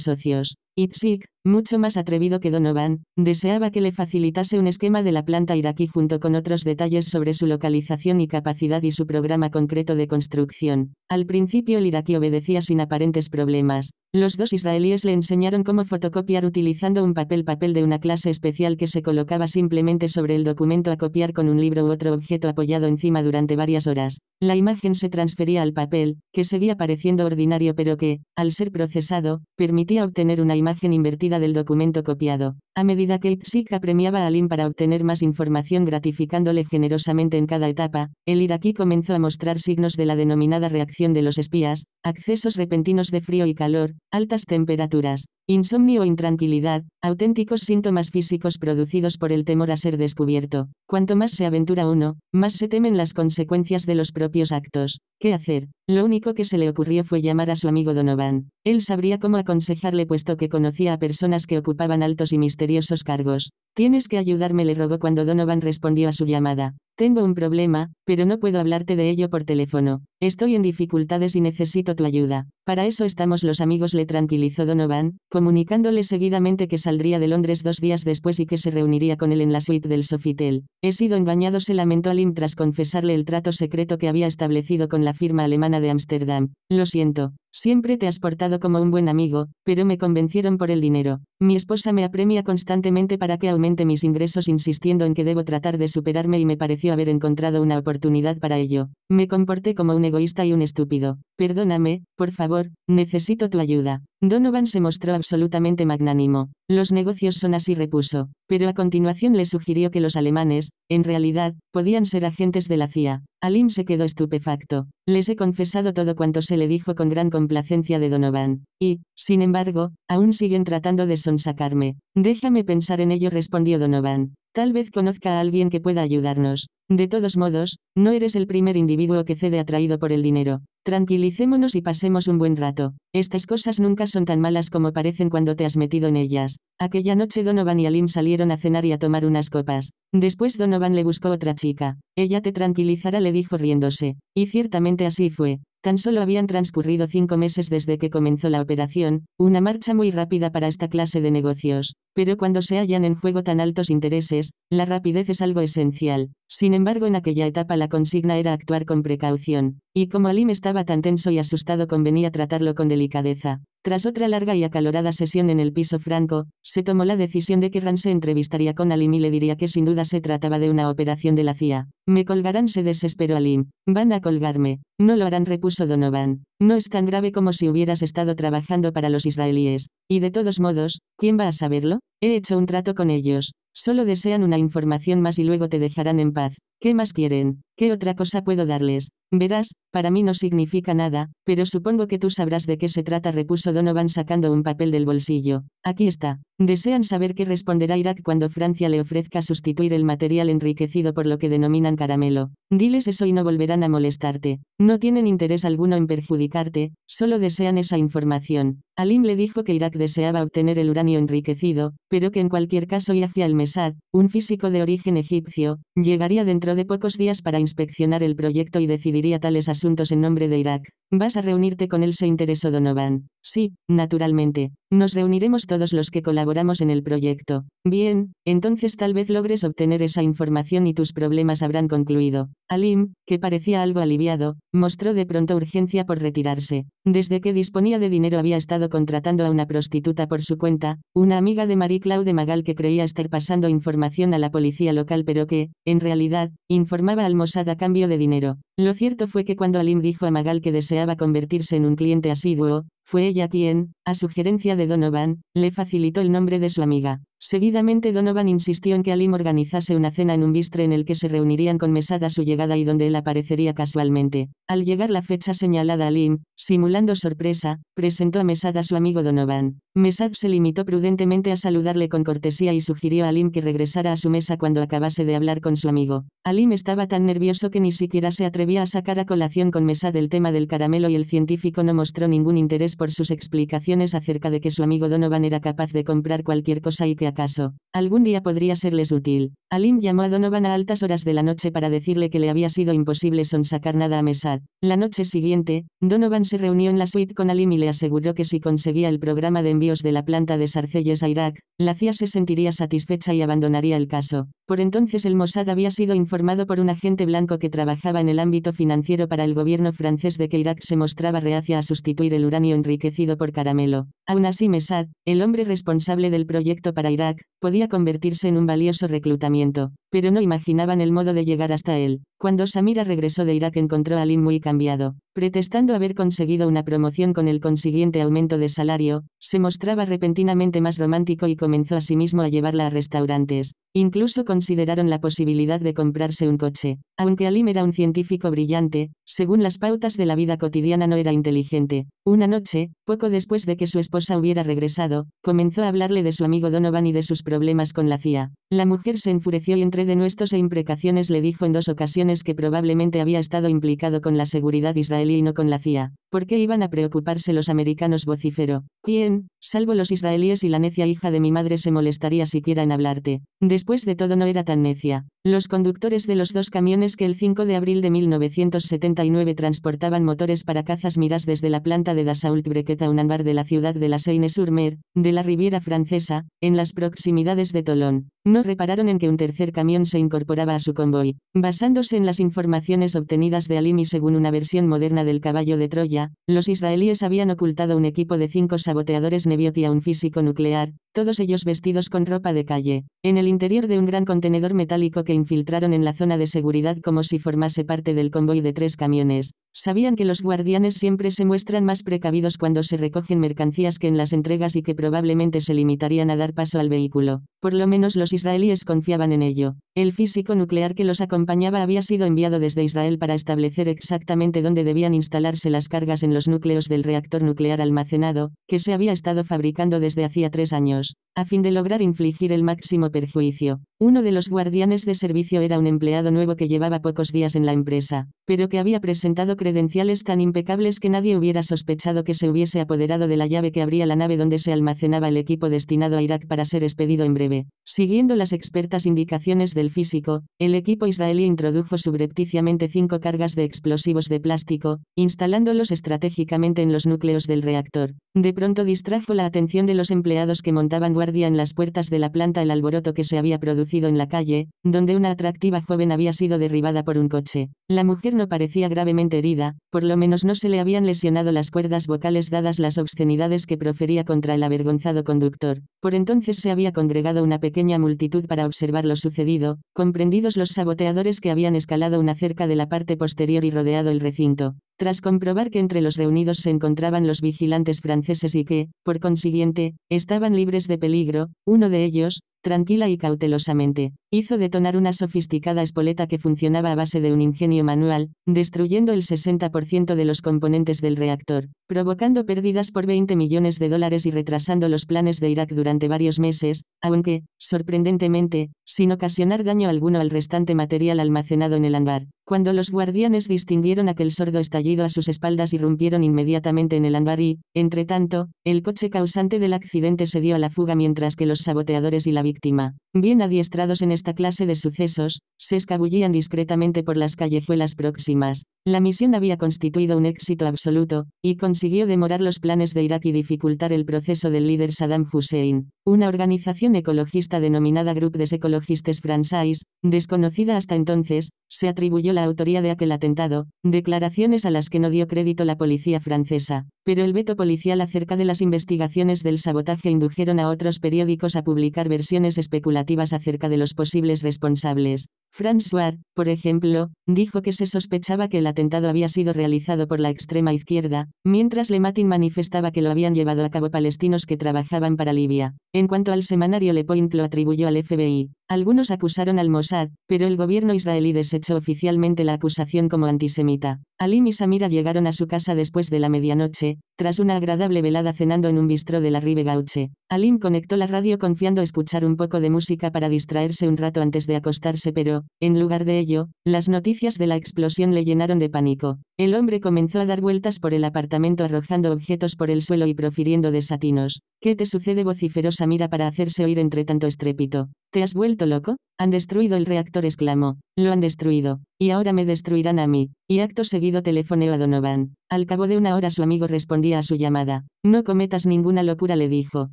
A: socios. Ipswich, mucho más atrevido que Donovan, deseaba que le facilitase un esquema de la planta iraquí junto con otros detalles sobre su localización y capacidad y su programa concreto de construcción. Al principio el iraquí obedecía sin aparentes problemas. Los dos israelíes le enseñaron cómo fotocopiar utilizando un papel de una clase especial que se colocaba simplemente sobre el documento a copiar con un libro u otro objeto apoyado encima durante varias horas. La imagen se transfería al papel, que seguía pareciendo ordinario pero que, al ser procesado, permitía obtener una imagen invertida del documento copiado. A medida que Ipswich apremiaba a Alim para obtener más información gratificándole generosamente en cada etapa, el iraquí comenzó a mostrar signos de la denominada reacción de los espías, accesos repentinos de frío y calor, altas temperaturas, insomnio o intranquilidad, auténticos síntomas físicos producidos por el temor a ser descubierto. Cuanto más se aventura uno, más se temen las consecuencias de los propios actos. ¿Qué hacer? Lo único que se le ocurrió fue llamar a su amigo Donovan. Él sabría cómo aconsejarle puesto que conocía a personas que ocupaban altos y misteriosos cargos. Tienes que ayudarme, le rogó cuando Donovan respondió a su llamada. Tengo un problema, pero no puedo hablarte de ello por teléfono. Estoy en dificultades y necesito tu ayuda. Para eso estamos los amigos, le tranquilizó Donovan, comunicándole seguidamente que saldría de Londres 2 días después y que se reuniría con él en la suite del Sofitel. He sido engañado, se lamentó Alim tras confesarle el trato secreto que había establecido con la firma alemana de Ámsterdam. Lo siento. Siempre te has portado como un buen amigo, pero me convencieron por el dinero. Mi esposa me apremia constantemente para que aumente mis ingresos insistiendo en que debo tratar de superarme y me pareció haber encontrado una oportunidad para ello. Me comporté como un egoísta y un estúpido. Perdóname, por favor, necesito tu ayuda. Donovan se mostró absolutamente magnánimo. Los negocios son así, repuso. Pero a continuación le sugirió que los alemanes, en realidad, podían ser agentes de la CIA. Alim se quedó estupefacto. Les he confesado todo cuanto se le dijo con gran complacencia de Donovan. Y, sin embargo, aún siguen tratando de sonsacarme. Déjame pensar en ello, respondió Donovan. Tal vez conozca a alguien que pueda ayudarnos. De todos modos, no eres el primer individuo que cede atraído por el dinero. Tranquilicémonos y pasemos un buen rato. Estas cosas nunca son tan malas como parecen cuando te has metido en ellas. Aquella noche Donovan y Alim salieron a cenar y a tomar unas copas. Después Donovan le buscó otra chica. Ella te tranquilizará, le dijo riéndose. Y ciertamente así fue. Tan solo habían transcurrido 5 meses desde que comenzó la operación, una marcha muy rápida para esta clase de negocios. Pero cuando se hallan en juego tan altos intereses, la rapidez es algo esencial. Sin embargo, en aquella etapa la consigna era actuar con precaución. Y como Alim estaba tan tenso y asustado, convenía tratarlo con delicadeza. Tras otra larga y acalorada sesión en el piso franco, se tomó la decisión de que Rand se entrevistaría con Alim y le diría que sin duda se trataba de una operación de la CIA. Me colgarán, se desesperó Alim. Van a colgarme. No lo harán, repuso Donovan. No es tan grave como si hubieras estado trabajando para los israelíes. Y de todos modos, ¿quién va a saberlo? He hecho un trato con ellos. Solo desean una información más y luego te dejarán en paz. ¿Qué más quieren? ¿Qué otra cosa puedo darles? Verás, para mí no significa nada, pero supongo que tú sabrás de qué se trata, repuso Donovan sacando un papel del bolsillo. Aquí está. Desean saber qué responderá Irak cuando Francia le ofrezca sustituir el material enriquecido por lo que denominan caramelo. Diles eso y no volverán a molestarte. No tienen interés alguno en perjudicarte, solo desean esa información. Alim le dijo que Irak deseaba obtener el uranio enriquecido, pero que en cualquier caso Yahya al-Messad, un físico de origen egipcio, llegaría dentro de pocos días para inspeccionar el proyecto y decidiría tales asuntos en nombre de Irak. ¿Vas a reunirte con él?, se interesó Donovan. Sí, naturalmente. Nos reuniremos todos los que colaboramos en el proyecto. Bien, entonces tal vez logres obtener esa información y tus problemas habrán concluido. Alim, que parecía algo aliviado, mostró de pronto urgencia por retirarse. Desde que disponía de dinero había estado contratando a una prostituta por su cuenta, una amiga de Marie-Claude Magal que creía estar pasando información a la policía local pero que, en realidad, informaba al Mossad a cambio de dinero. Lo cierto fue que cuando Alim dijo a Magal que deseaba convertirse en un cliente asiduo, fue ella quien, a sugerencia de Donovan, le facilitó el nombre de su amiga. Seguidamente Donovan insistió en que Alim organizase una cena en un bistre en el que se reunirían con Mesad a su llegada y donde él aparecería casualmente. Al llegar la fecha señalada, Alim, simulando sorpresa, presentó a Mesad a su amigo Donovan. Mesad se limitó prudentemente a saludarle con cortesía y sugirió a Alim que regresara a su mesa cuando acabase de hablar con su amigo. Alim estaba tan nervioso que ni siquiera se atrevía a sacar a colación con Mesad el tema del caramelo y el científico no mostró ningún interés por sus explicaciones acerca de que su amigo Donovan era capaz de comprar cualquier cosa y que acaso, algún día podría serles útil. Alim llamó a Donovan a altas horas de la noche para decirle que le había sido imposible sonsacar nada a Mesad. La noche siguiente, Donovan se reunió en la suite con Alim y le aseguró que si conseguía el programa de envíos de la planta de Sarcelles a Irak, la CIA se sentiría satisfecha y abandonaría el caso. Por entonces el Mossad había sido informado por un agente blanco que trabajaba en el ámbito financiero para el gobierno francés de que Irak se mostraba reacia a sustituir el uranio enriquecido por caramelo. Aún así Mesad, el hombre responsable del proyecto para Irak, podía convertirse en un valioso reclutamiento, pero no imaginaban el modo de llegar hasta él. Cuando Samira regresó de Irak encontró a Alim muy cambiado. Pretextando haber conseguido una promoción con el consiguiente aumento de salario, se mostraba repentinamente más romántico y comenzó asimismo a llevarla a restaurantes. Incluso consideraron la posibilidad de comprarse un coche. Aunque Alim era un científico brillante, según las pautas de la vida cotidiana no era inteligente. Una noche, poco después de que su esposa hubiera regresado, comenzó a hablarle de su amigo Donovan y de sus problemas con la CIA. La mujer se enfureció y entre denuestos e imprecaciones le dijo en 2 ocasiones que probablemente había estado implicado con la seguridad israelí y no con la CIA. ¿Por qué iban a preocuparse los americanos? Vociferó. ¿Quién, salvo los israelíes y la necia hija de mi madre, se molestaría siquiera en hablarte? Después de todo no era tan necia. Los conductores de los 2 camiones que el 5 de abril de 1979 transportaban motores para cazas Mirage desde la planta de Dassault Briquet a un hangar de la ciudad de la Seine-sur-Mer, de la Riviera Francesa, en las proximidades de Tolón, no repararon en que un tercer camión se incorporaba a su convoy. Basándose en las informaciones obtenidas de Alim y según una versión moderna del caballo de Troya, los israelíes habían ocultado un equipo de 5 saboteadores Neviot y a un físico nuclear, todos ellos vestidos con ropa de calle, en el interior de un gran contenedor metálico que infiltraron en la zona de seguridad como si formase parte del convoy de 3 camiones. Sabían que los guardianes siempre se muestran más precavidos cuando se recogen mercancías que en las entregas y que probablemente se limitarían a dar paso al vehículo. Por lo menos los israelíes confiaban en ello. El físico nuclear que los acompañaba había sido enviado desde Israel para establecer exactamente dónde debían instalarse las cargas en los núcleos del reactor nuclear almacenado, que se había estado fabricando desde hacía 3 años, a fin de lograr infligir el máximo perjuicio. Uno de los guardianes de servicio era un empleado nuevo que llevaba pocos días en la empresa, pero que había presentado credenciales tan impecables que nadie hubiera sospechado que se hubiese apoderado de la llave que abría la nave donde se almacenaba el equipo destinado a Irak para ser expedido en breve. Siguiendo las expertas indicaciones del físico, el equipo israelí introdujo subrepticiamente 5 cargas de explosivos de plástico, instalándolos estratégicamente en los núcleos del reactor. De pronto distrajo la atención de los empleados que montaban guardia en las puertas de la planta el alboroto que se había producido en la calle, donde una atractiva joven había sido derribada por un coche. La mujer no parecía gravemente herida, por lo menos no se le habían lesionado las cuerdas vocales dadas las obscenidades que profería contra el avergonzado conductor. Por entonces se había congregado una pequeña multitud para observar lo sucedido, comprendidos los saboteadores que habían escalado una cerca de la parte posterior y rodeado el recinto. Tras comprobar que entre los reunidos se encontraban los vigilantes franceses y que, por consiguiente, estaban libres de peligro, uno de ellos, tranquila y cautelosamente, hizo detonar una sofisticada espoleta que funcionaba a base de un ingenio manual, destruyendo el 60% de los componentes del reactor, provocando pérdidas por $20 millones y retrasando los planes de Irak durante varios meses, aunque, sorprendentemente, sin ocasionar daño alguno al restante material almacenado en el hangar. Cuando los guardianes distinguieron aquel sordo estallido a sus espaldas irrumpieron inmediatamente en el hangar y, entre tanto, el coche causante del accidente se dio a la fuga mientras que los saboteadores y la víctima, bien adiestrados en esta clase de sucesos, se escabullían discretamente por las callejuelas próximas. La misión había constituido un éxito absoluto, y consiguió demorar los planes de Irak y dificultar el proceso del líder Saddam Hussein. Una organización ecologista denominada Groupe des Ecologistes Français, desconocida hasta entonces, se atribuyó la autoría de aquel atentado, declaraciones a las que no dio crédito la policía francesa. Pero el veto policial acerca de las investigaciones del sabotaje indujeron a otros periódicos a publicar versiones especulativas acerca de los posibles responsables. François, por ejemplo, dijo que se sospechaba que el atentado había sido realizado por la extrema izquierda, mientras Le Matin manifestaba que lo habían llevado a cabo palestinos que trabajaban para Libia. En cuanto al semanario Le Point lo atribuyó al FBI. Algunos acusaron al Mossad, pero el gobierno israelí desechó oficialmente la acusación como antisemita. Alim y Samira llegaron a su casa después de la medianoche, tras una agradable velada cenando en un bistró de la Rive Gauche. Alim conectó la radio confiando escuchar un poco de música para distraerse un rato antes de acostarse, pero, en lugar de ello, las noticias de la explosión le llenaron de pánico. El hombre comenzó a dar vueltas por el apartamento arrojando objetos por el suelo y profiriendo desatinos. ¿Qué te sucede?, vociferó Samira para hacerse oír entre tanto estrépito. ¿Te has vuelto loco? Han destruido el reactor, exclamó. Lo han destruido. Y ahora me destruirán a mí. Y acto seguido telefoneó a Donovan. Al cabo de una hora su amigo respondía a su llamada. No cometas ninguna locura, le dijo.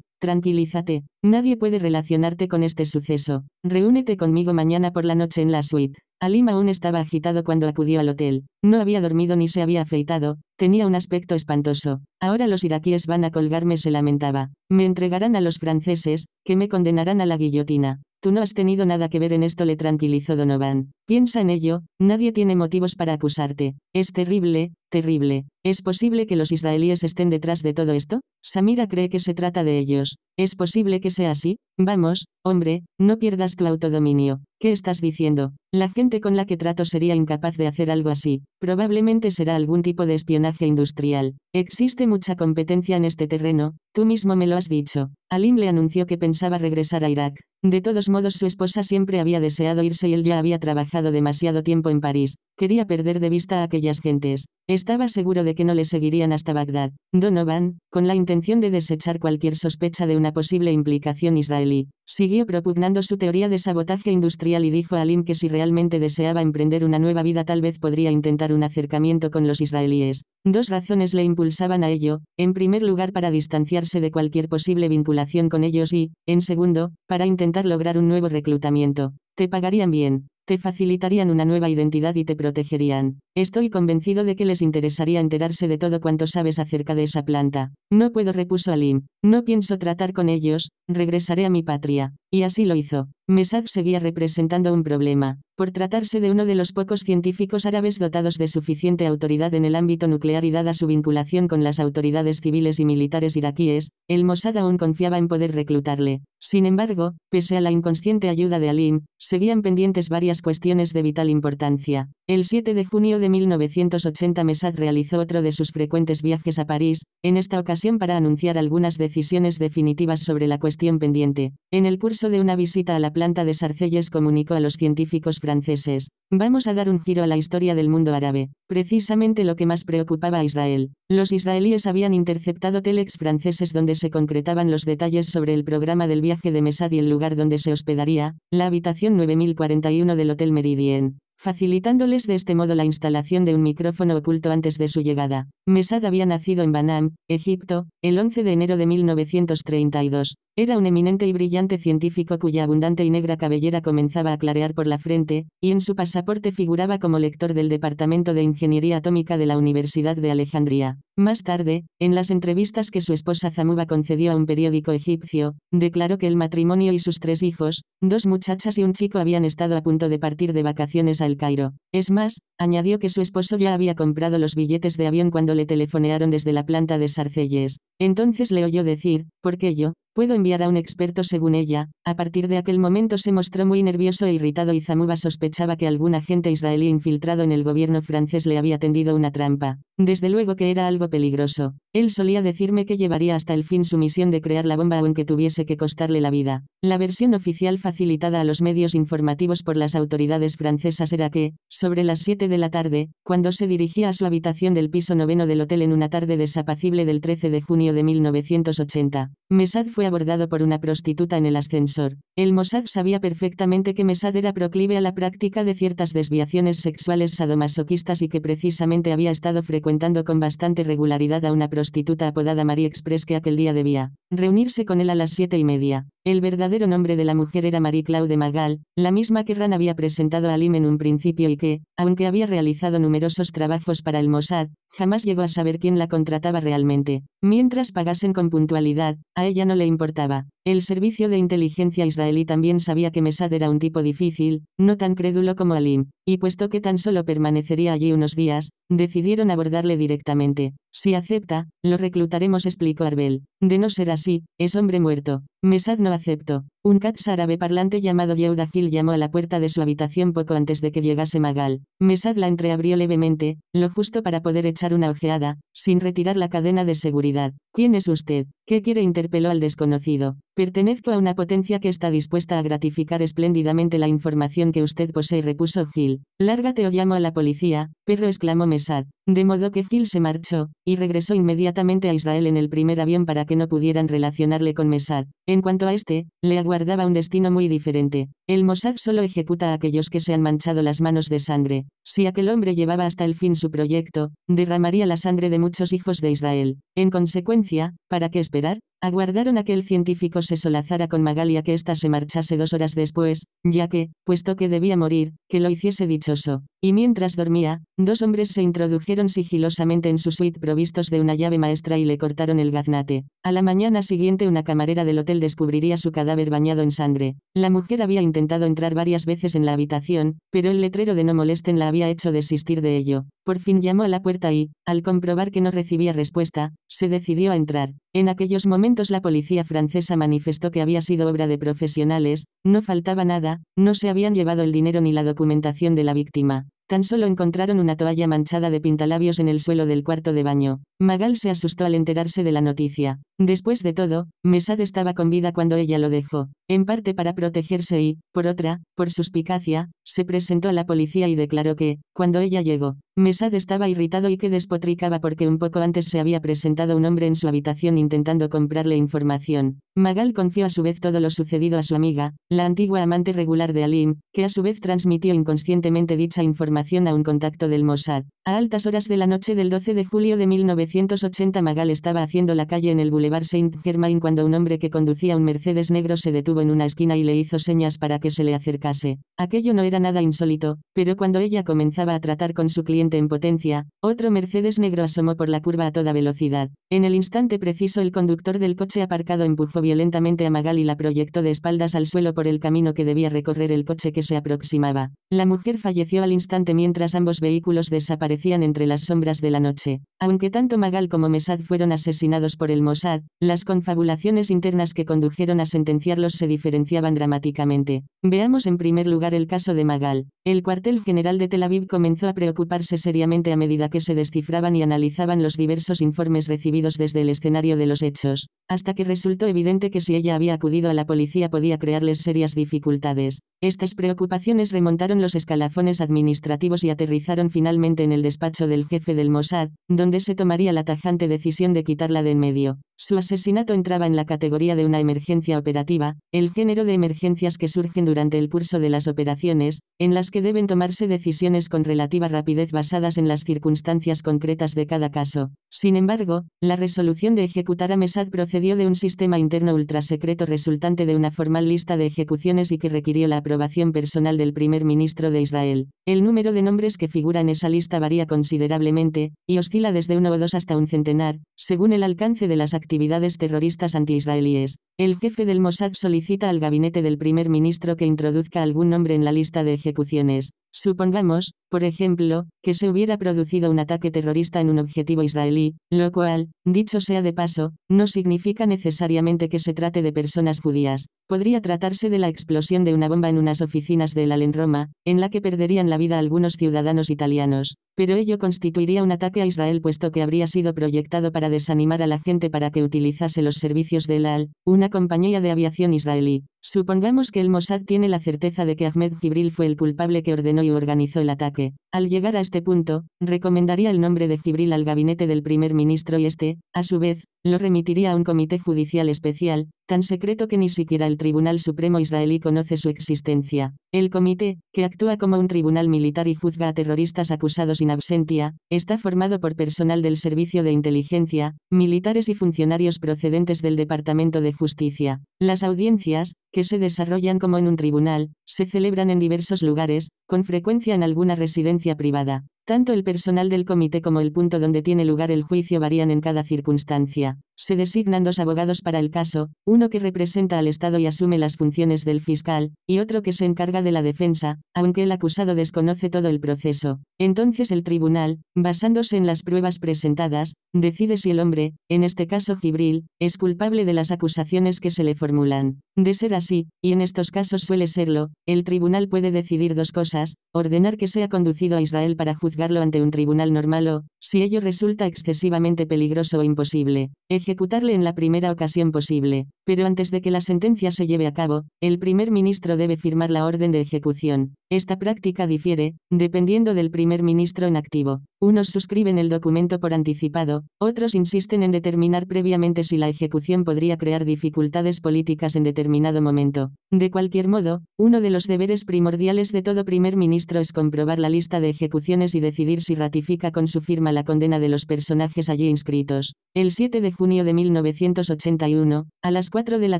A: Tranquilízate. Nadie puede relacionarte con este suceso. Reúnete conmigo mañana por la noche en la suite. Alim aún estaba agitado cuando acudió al hotel. No había dormido ni se había afeitado, tenía un aspecto espantoso. Ahora los iraquíes van a colgarme, se lamentaba. Me entregarán a los franceses, que me condenarán a la guillotina. Tú no has tenido nada que ver en esto, le tranquilizó Donovan. Piensa en ello, nadie tiene motivos para acusarte. Es terrible, terrible. ¿Es posible que los israelíes estén detrás de todo esto? Samira cree que se trata de ellos. ¿Es posible que sea así? Vamos, hombre, no pierdas tu autodominio. ¿Qué estás diciendo? La gente con la que trato sería incapaz de hacer algo así. Probablemente será algún tipo de espionaje industrial. Existe mucha competencia en este terreno, tú mismo me lo has dicho. Alim le anunció que pensaba regresar a Irak. De todos modos, su esposa siempre había deseado irse y él ya había trabajado demasiado tiempo en París. Quería perder de vista a aquellas gentes. Estaba seguro de que no le seguirían hasta Bagdad. Donovan, con la intención de desechar cualquier sospecha de una posible implicación israelí, siguió propugnando su teoría de sabotaje industrial y dijo a Alim que si realmente deseaba emprender una nueva vida tal vez podría intentar un acercamiento con los israelíes. Dos razones le impulsaban a ello: en primer lugar para distanciarse de cualquier posible vinculación con ellos y, en segundo, para intentar lograr un nuevo reclutamiento. Te pagarían bien. Te facilitarían una nueva identidad y te protegerían. Estoy convencido de que les interesaría enterarse de todo cuanto sabes acerca de esa planta. No puedo, repuso Alim. No pienso tratar con ellos, regresaré a mi patria. Y así lo hizo. Mesad seguía representando un problema. Por tratarse de uno de los pocos científicos árabes dotados de suficiente autoridad en el ámbito nuclear y dada su vinculación con las autoridades civiles y militares iraquíes, el Mossad aún confiaba en poder reclutarle. Sin embargo, pese a la inconsciente ayuda de Alim, seguían pendientes varias cuestiones de vital importancia. El 7 de junio de 1980 Mesad realizó otro de sus frecuentes viajes a París, en esta ocasión para anunciar algunas decisiones definitivas sobre la cuestión pendiente. En el curso de una visita a la planta de Sarcelles comunicó a los científicos franceses: vamos a dar un giro a la historia del mundo árabe, precisamente lo que más preocupaba a Israel. Los israelíes habían interceptado telex franceses donde se concretaban los detalles sobre el programa del viaje de Mesad y el lugar donde se hospedaría, la habitación 9041 del Hotel Meridien, facilitándoles de este modo la instalación de un micrófono oculto antes de su llegada. Mesad había nacido en Banam, Egipto, el 11 de enero de 1932. Era un eminente y brillante científico cuya abundante y negra cabellera comenzaba a clarear por la frente, y en su pasaporte figuraba como lector del Departamento de Ingeniería Atómica de la Universidad de Alejandría. Más tarde, en las entrevistas que su esposa Zamuba concedió a un periódico egipcio, declaró que el matrimonio y sus 3 hijos, 2 muchachas y un chico, habían estado a punto de partir de vacaciones a El Cairo. Es más, añadió que su esposo ya había comprado los billetes de avión cuando le telefonearon desde la planta de Sarcelles. Entonces le oyó decir: ¿por qué yo? Puedo enviar a un experto, según ella. A partir de aquel momento se mostró muy nervioso e irritado y Zamuba sospechaba que algún agente israelí infiltrado en el gobierno francés le había tendido una trampa. Desde luego que era algo peligroso. Él solía decirme que llevaría hasta el fin su misión de crear la bomba aunque tuviese que costarle la vida. La versión oficial facilitada a los medios informativos por las autoridades francesas era que, sobre las 7 de la tarde, cuando se dirigía a su habitación del piso noveno del hotel en una tarde desapacible del 13 de junio de 1980, Mesad fue abordado por una prostituta en el ascensor. El Mossad sabía perfectamente que Mesad era proclive a la práctica de ciertas desviaciones sexuales sadomasoquistas y que precisamente había estado frecuentando con bastante regularidad a una prostituta apodada Marie Express que aquel día debía reunirse con él a las 7:30. El verdadero nombre de la mujer era Marie Claude Magal, la misma que Rand había presentado a Alim en un principio y que, aunque había realizado numerosos trabajos para el Mossad, jamás llegó a saber quién la contrataba realmente. Mientras pagasen con puntualidad, a ella no le importaba. El servicio de inteligencia israelí también sabía que Mesad era un tipo difícil, no tan crédulo como Alim, y puesto que tan solo permanecería allí unos días, decidieron abordarle directamente. Si acepta, lo reclutaremos, explicó Arbel. De no ser así, es hombre muerto. Mesad no aceptó. Un Katz árabe parlante llamado Yehuda Gil llamó a la puerta de su habitación poco antes de que llegase Magal. Mesad la entreabrió levemente, lo justo para poder echar una ojeada, sin retirar la cadena de seguridad. ¿Quién es usted? ¿Qué quiere?, interpeló al desconocido. Pertenezco a una potencia que está dispuesta a gratificar espléndidamente la información que usted posee, repuso Gil. Lárgate o llamo a la policía, perro, exclamó Mesad. De modo que Gil se marchó, y regresó inmediatamente a Israel en el primer avión para que no pudieran relacionarle con Mesad. En cuanto a este, le aguardaba un destino muy diferente. El Mossad solo ejecuta a aquellos que se han manchado las manos de sangre. Si aquel hombre llevaba hasta el fin su proyecto, derramaría la sangre de muchos hijos de Israel. En consecuencia, ¿para qué esperar? Aguardaron a que el científico se solazara con Magal y a que ésta se marchase 2 horas después, ya que, puesto que debía morir, que lo hiciese dichoso. Y mientras dormía, 2 hombres se introdujeron sigilosamente en su suite provistos de una llave maestra y le cortaron el gaznate. A la mañana siguiente una camarera del hotel descubriría su cadáver bañado en sangre. La mujer había intentado entrar varias veces en la habitación, pero el letrero de no molesten la había hecho desistir de ello. Por fin llamó a la puerta y, al comprobar que no recibía respuesta, se decidió a entrar. En aquellos momentos la policía francesa manifestó que había sido obra de profesionales, no faltaba nada, no se habían llevado el dinero ni la documentación de la víctima. Tan solo encontraron una toalla manchada de pintalabios en el suelo del cuarto de baño. Magal se asustó al enterarse de la noticia. Después de todo, Mesad estaba con vida cuando ella lo dejó. En parte para protegerse y, por otra, por suspicacia, se presentó a la policía y declaró que, cuando ella llegó, Mesad estaba irritado y que despotricaba porque un poco antes se había presentado un hombre en su habitación intentando comprarle información. Magal confió a su vez todo lo sucedido a su amiga, la antigua amante regular de Alim, que a su vez transmitió inconscientemente dicha información a un contacto del Mossad. A altas horas de la noche del 12 de julio de 1980 Magal estaba haciendo la calle en el Boulevard Saint-Germain cuando un hombre que conducía un Mercedes negro se detuvo en una esquina y le hizo señas para que se le acercase. Aquello no era nada insólito, pero cuando ella comenzaba a tratar con su cliente en potencia, otro Mercedes negro asomó por la curva a toda velocidad. En el instante preciso el conductor del coche aparcado empujó violentamente a Magal y la proyectó de espaldas al suelo por el camino que debía recorrer el coche que se aproximaba. La mujer falleció al instante mientras ambos vehículos desaparecían entre las sombras de la noche. Aunque tanto Magal como Mesad fueron asesinados por el Mossad, las confabulaciones internas que condujeron a sentenciarlos se diferenciaban dramáticamente. Veamos en primer lugar el caso de Magal. El cuartel general de Tel Aviv comenzó a preocuparse seriamente a medida que se descifraban y analizaban los diversos informes recibidos desde el escenario de los hechos, hasta que resultó evidente que si ella había acudido a la policía podía crearles serias dificultades. Estas preocupaciones remontaron los escalafones administrativos y aterrizaron finalmente en el despacho del jefe del Mossad, donde se tomaría la tajante decisión de quitarla de en medio. Su asesinato entraba en la categoría de una emergencia operativa, el género de emergencias que surgen durante el curso de las operaciones, en las que deben tomarse decisiones con relativa rapidez basadas en las circunstancias concretas de cada caso. Sin embargo, la resolución de ejecutar a Mesad procedió de un sistema interno ultrasecreto resultante de una formal lista de ejecuciones y que requirió la aprobación personal del primer ministro de Israel. El número de nombres que figura en esa lista varía considerablemente, y oscila desde 1 o 2 hasta un centenar, según el alcance de las actividades terroristas anti-israelíes. El jefe del Mossad solicita al gabinete del primer ministro que introduzca algún nombre en la lista de ejecuciones. Supongamos, por ejemplo, que se hubiera producido un ataque terrorista en un objetivo israelí, lo cual, dicho sea de paso, no significa necesariamente que se trate de personas judías. Podría tratarse de la explosión de una bomba en unas oficinas de El Al en Roma, en la que perderían la vida algunos ciudadanos italianos. pero ello constituiría un ataque a Israel puesto que habría sido proyectado para desanimar a la gente para que utilizase los servicios de El Al, una compañía de aviación israelí. Supongamos que el Mossad tiene la certeza de que Ahmed Jibril fue el culpable que ordenó y organizó el ataque. Al llegar a este punto, recomendaría el nombre de Jibril al gabinete del primer ministro y este, a su vez, lo remitiría a un comité judicial especial, tan secreto que ni siquiera el Tribunal Supremo israelí conoce su existencia. El comité, que actúa como un tribunal militar y juzga a terroristas acusados in absentia, está formado por personal del Servicio de Inteligencia, militares y funcionarios procedentes del Departamento de Justicia. Las audiencias, que se desarrollan como en un tribunal, se celebran en diversos lugares, con frecuencia en alguna residencia privada. Tanto el personal del comité como el punto donde tiene lugar el juicio varían en cada circunstancia. Se designan 2 abogados para el caso, uno que representa al Estado y asume las funciones del fiscal, y otro que se encarga de la defensa, aunque el acusado desconoce todo el proceso. Entonces el tribunal, basándose en las pruebas presentadas, decide si el hombre, en este caso Jibril, es culpable de las acusaciones que se le formulan. De ser así, y en estos casos suele serlo, el tribunal puede decidir 2 cosas: ordenar que sea conducido a Israel para juzgarlo ante un tribunal normal o, si ello resulta excesivamente peligroso o imposible, ejecutarle en la primera ocasión posible. Pero antes de que la sentencia se lleve a cabo, el primer ministro debe firmar la orden de ejecución. Esta práctica difiere, dependiendo del primer ministro en activo. Unos suscriben el documento por anticipado, otros insisten en determinar previamente si la ejecución podría crear dificultades políticas en determinado momento. De cualquier modo, uno de los deberes primordiales de todo primer ministro es comprobar la lista de ejecuciones y decidir si ratifica con su firma la condena de los personajes allí inscritos. El 7 de junio de 1981, a las 4 de la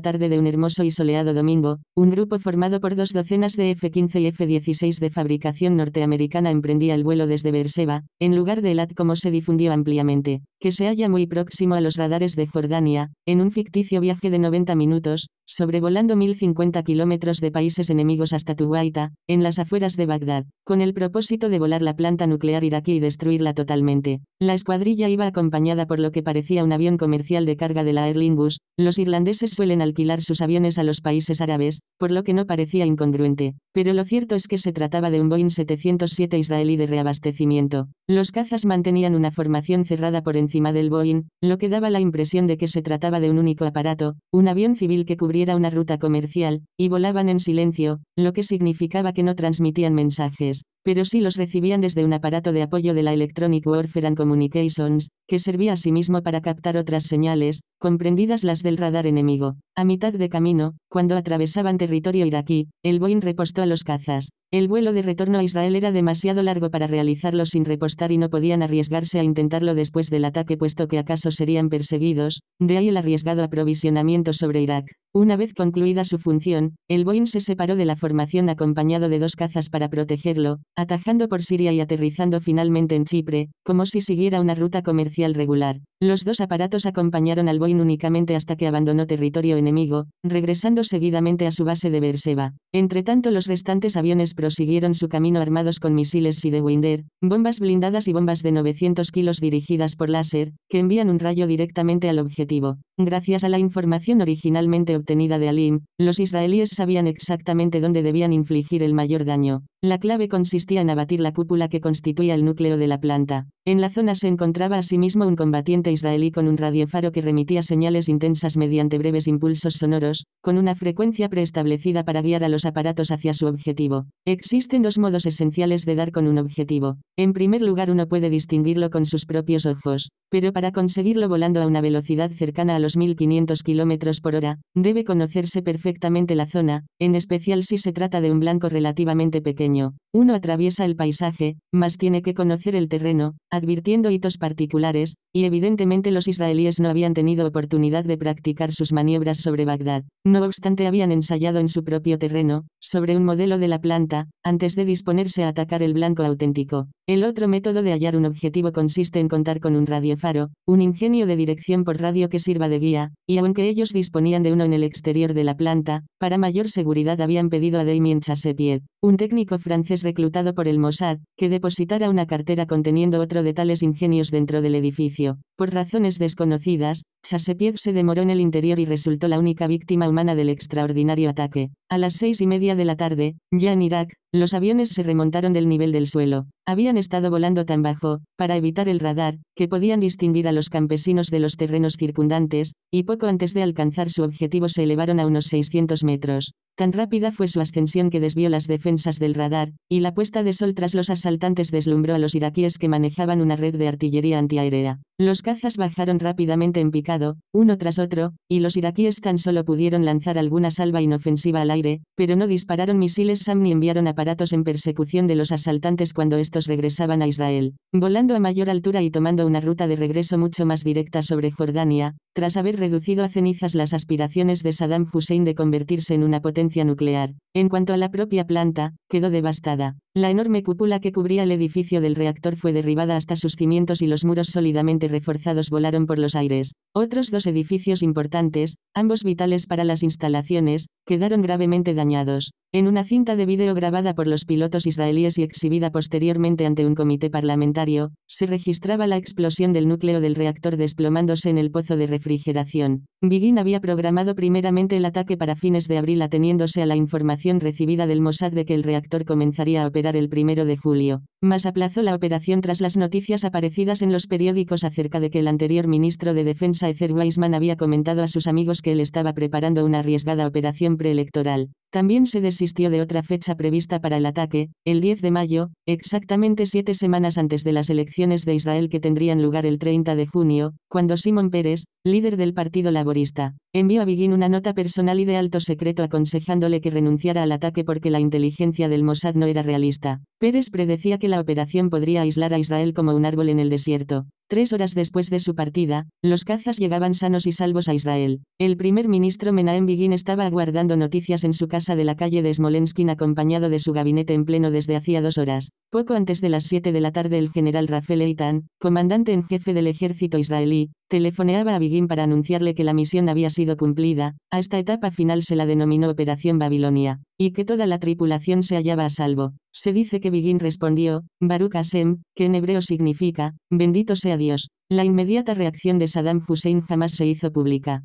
A: tarde de un hermoso y soleado domingo, un grupo formado por 2 docenas de F-15 y F-16 de fabricación norteamericana emprendía el vuelo desde Beerseba, en lugar de Eilat como se difundió ampliamente, que se halla muy próximo a los radares de Jordania, en un ficticio viaje de 90 minutos, sobrevolando 1050 kilómetros de países enemigos hasta Tuwaita, en las afueras de Bagdad, con el propósito de volar la planta nuclear iraquí y destruirla totalmente. La escuadrilla iba acompañada por lo que parecía un avión comercial de carga de la Aer Lingus. Los irlandeses suelen alquilar sus aviones a los países árabes, por lo que no parecía incongruente, pero lo cierto es que se trataba de un Boeing 707 israelí de reabastecimiento. Los cazas mantenían una formación cerrada por encima del Boeing, lo que daba la impresión de que se trataba de un único aparato, un avión civil que cubriera una ruta comercial, y volaban en silencio, lo que significaba que no transmitían mensajes, pero sí los recibían desde un aparato de apoyo de la Electronic Warfare and Communications, que servía asimismo para captar otras señales, comprendidas las del radar enemigo. A mitad de camino, cuando atravesaban territorio iraquí, el Boeing repostó a los cazas. El vuelo de retorno a Israel era demasiado largo para realizarlo sin repostar y no podían arriesgarse a intentarlo después del ataque puesto que acaso serían perseguidos, de ahí el arriesgado aprovisionamiento sobre Irak. Una vez concluida su función, el Boeing se separó de la formación acompañado de 2 cazas para protegerlo, atajando por Siria y aterrizando finalmente en Chipre, como si siguiera una ruta comercial regular. Los 2 aparatos acompañaron al Boeing únicamente hasta que abandonó territorio enemigo, regresando seguidamente a su base de Beerseba. Entretanto los restantes aviones prosiguieron su camino armados con misiles Sidewinder, bombas blindadas y bombas de 900 kilos dirigidas por láser, que envían un rayo directamente al objetivo. Gracias a la información originalmente obtenida de Alim, los israelíes sabían exactamente dónde debían infligir el mayor daño. La clave consistía en abatir la cúpula que constituía el núcleo de la planta. En la zona se encontraba asimismo un combatiente israelí con un radiofaro que remitía señales intensas mediante breves impulsos sonoros, con una frecuencia preestablecida para guiar a los aparatos hacia su objetivo. Existen 2 modos esenciales de dar con un objetivo. En primer lugar, uno puede distinguirlo con sus propios ojos, pero para conseguirlo volando a una velocidad cercana a los 1500 km por hora, debe conocerse perfectamente la zona, en especial si se trata de un blanco relativamente pequeño. Uno atraviesa el paisaje, mas tiene que conocer el terreno, advirtiendo hitos particulares, y evidentemente los israelíes no habían tenido oportunidad de practicar sus maniobras sobre Bagdad. No obstante, habían ensayado en su propio terreno, sobre un modelo de la planta, antes de disponerse a atacar el blanco auténtico. El otro método de hallar un objetivo consiste en contar con un radiofaro, un ingenio de dirección por radio que sirva de guía, y aunque ellos disponían de uno en el exterior de la planta, para mayor seguridad habían pedido a Damien Chassepied, un técnico francés reclutado por el Mossad, que depositara una cartera conteniendo otro de tales ingenios dentro del edificio. Por razones desconocidas, Chasepiev se demoró en el interior y resultó la única víctima humana del extraordinario ataque. A las 6:30 de la tarde, ya en Irak, los aviones se remontaron del nivel del suelo. Habían estado volando tan bajo, para evitar el radar, que podían distinguir a los campesinos de los terrenos circundantes, y poco antes de alcanzar su objetivo se elevaron a unos 600 metros. Tan rápida fue su ascensión que desvió las defensas del radar, y la puesta de sol tras los asaltantes deslumbró a los iraquíes que manejaban una red de artillería antiaérea. Los cazas bajaron rápidamente en picado, uno tras otro, y los iraquíes tan solo pudieron lanzar alguna salva inofensiva al aire, pero no dispararon misiles SAM ni enviaron aparatos en persecución de los asaltantes cuando estos regresaban a Israel. Volando a mayor altura y tomando una ruta de regreso mucho más directa sobre Jordania, tras haber reducido a cenizas las aspiraciones de Saddam Hussein de convertirse en una potencia nuclear. En cuanto a la propia planta, quedó devastada. La enorme cúpula que cubría el edificio del reactor fue derribada hasta sus cimientos y los muros sólidamente reforzados volaron por los aires. Otros dos edificios importantes, ambos vitales para las instalaciones, quedaron gravemente dañados. En una cinta de vídeo grabada por los pilotos israelíes y exhibida posteriormente ante un comité parlamentario, se registraba la explosión del núcleo del reactor desplomándose en el pozo de refrigeración. Begin había programado primeramente el ataque para fines de abril ateniéndose a la información recibida del Mossad de que el reactor comenzaría a operar el 1 de julio, mas aplazó la operación tras las noticias aparecidas en los periódicos acerca de que el anterior ministro de Defensa Ezer Weizmann había comentado a sus amigos que él estaba preparando una arriesgada operación preelectoral. También se desistió de otra fecha prevista para el ataque, el 10 de mayo, exactamente 7 semanas antes de las elecciones de Israel que tendrían lugar el 30 de junio, cuando Shimon Peres, líder del Partido Laborista, envió a Begin una nota personal y de alto secreto aconsejándole que renunciara al ataque porque la inteligencia del Mossad no era realista. Peres predecía que la operación podría aislar a Israel como un árbol en el desierto. 3 horas después de su partida, los cazas llegaban sanos y salvos a Israel. El primer ministro Menahem Begin estaba aguardando noticias en su casa de la calle de Smolenskin acompañado de su gabinete en pleno desde hacía 2 horas. Poco antes de las 7 de la tarde el general Rafael Eitan, comandante en jefe del ejército israelí, telefoneaba a Begin para anunciarle que la misión había sido cumplida. A esta etapa final se la denominó Operación Babilonia, y que toda la tripulación se hallaba a salvo. Se dice que Begin respondió, Baruch Hashem, que en hebreo significa, bendito sea Dios. La inmediata reacción de Saddam Hussein jamás se hizo pública.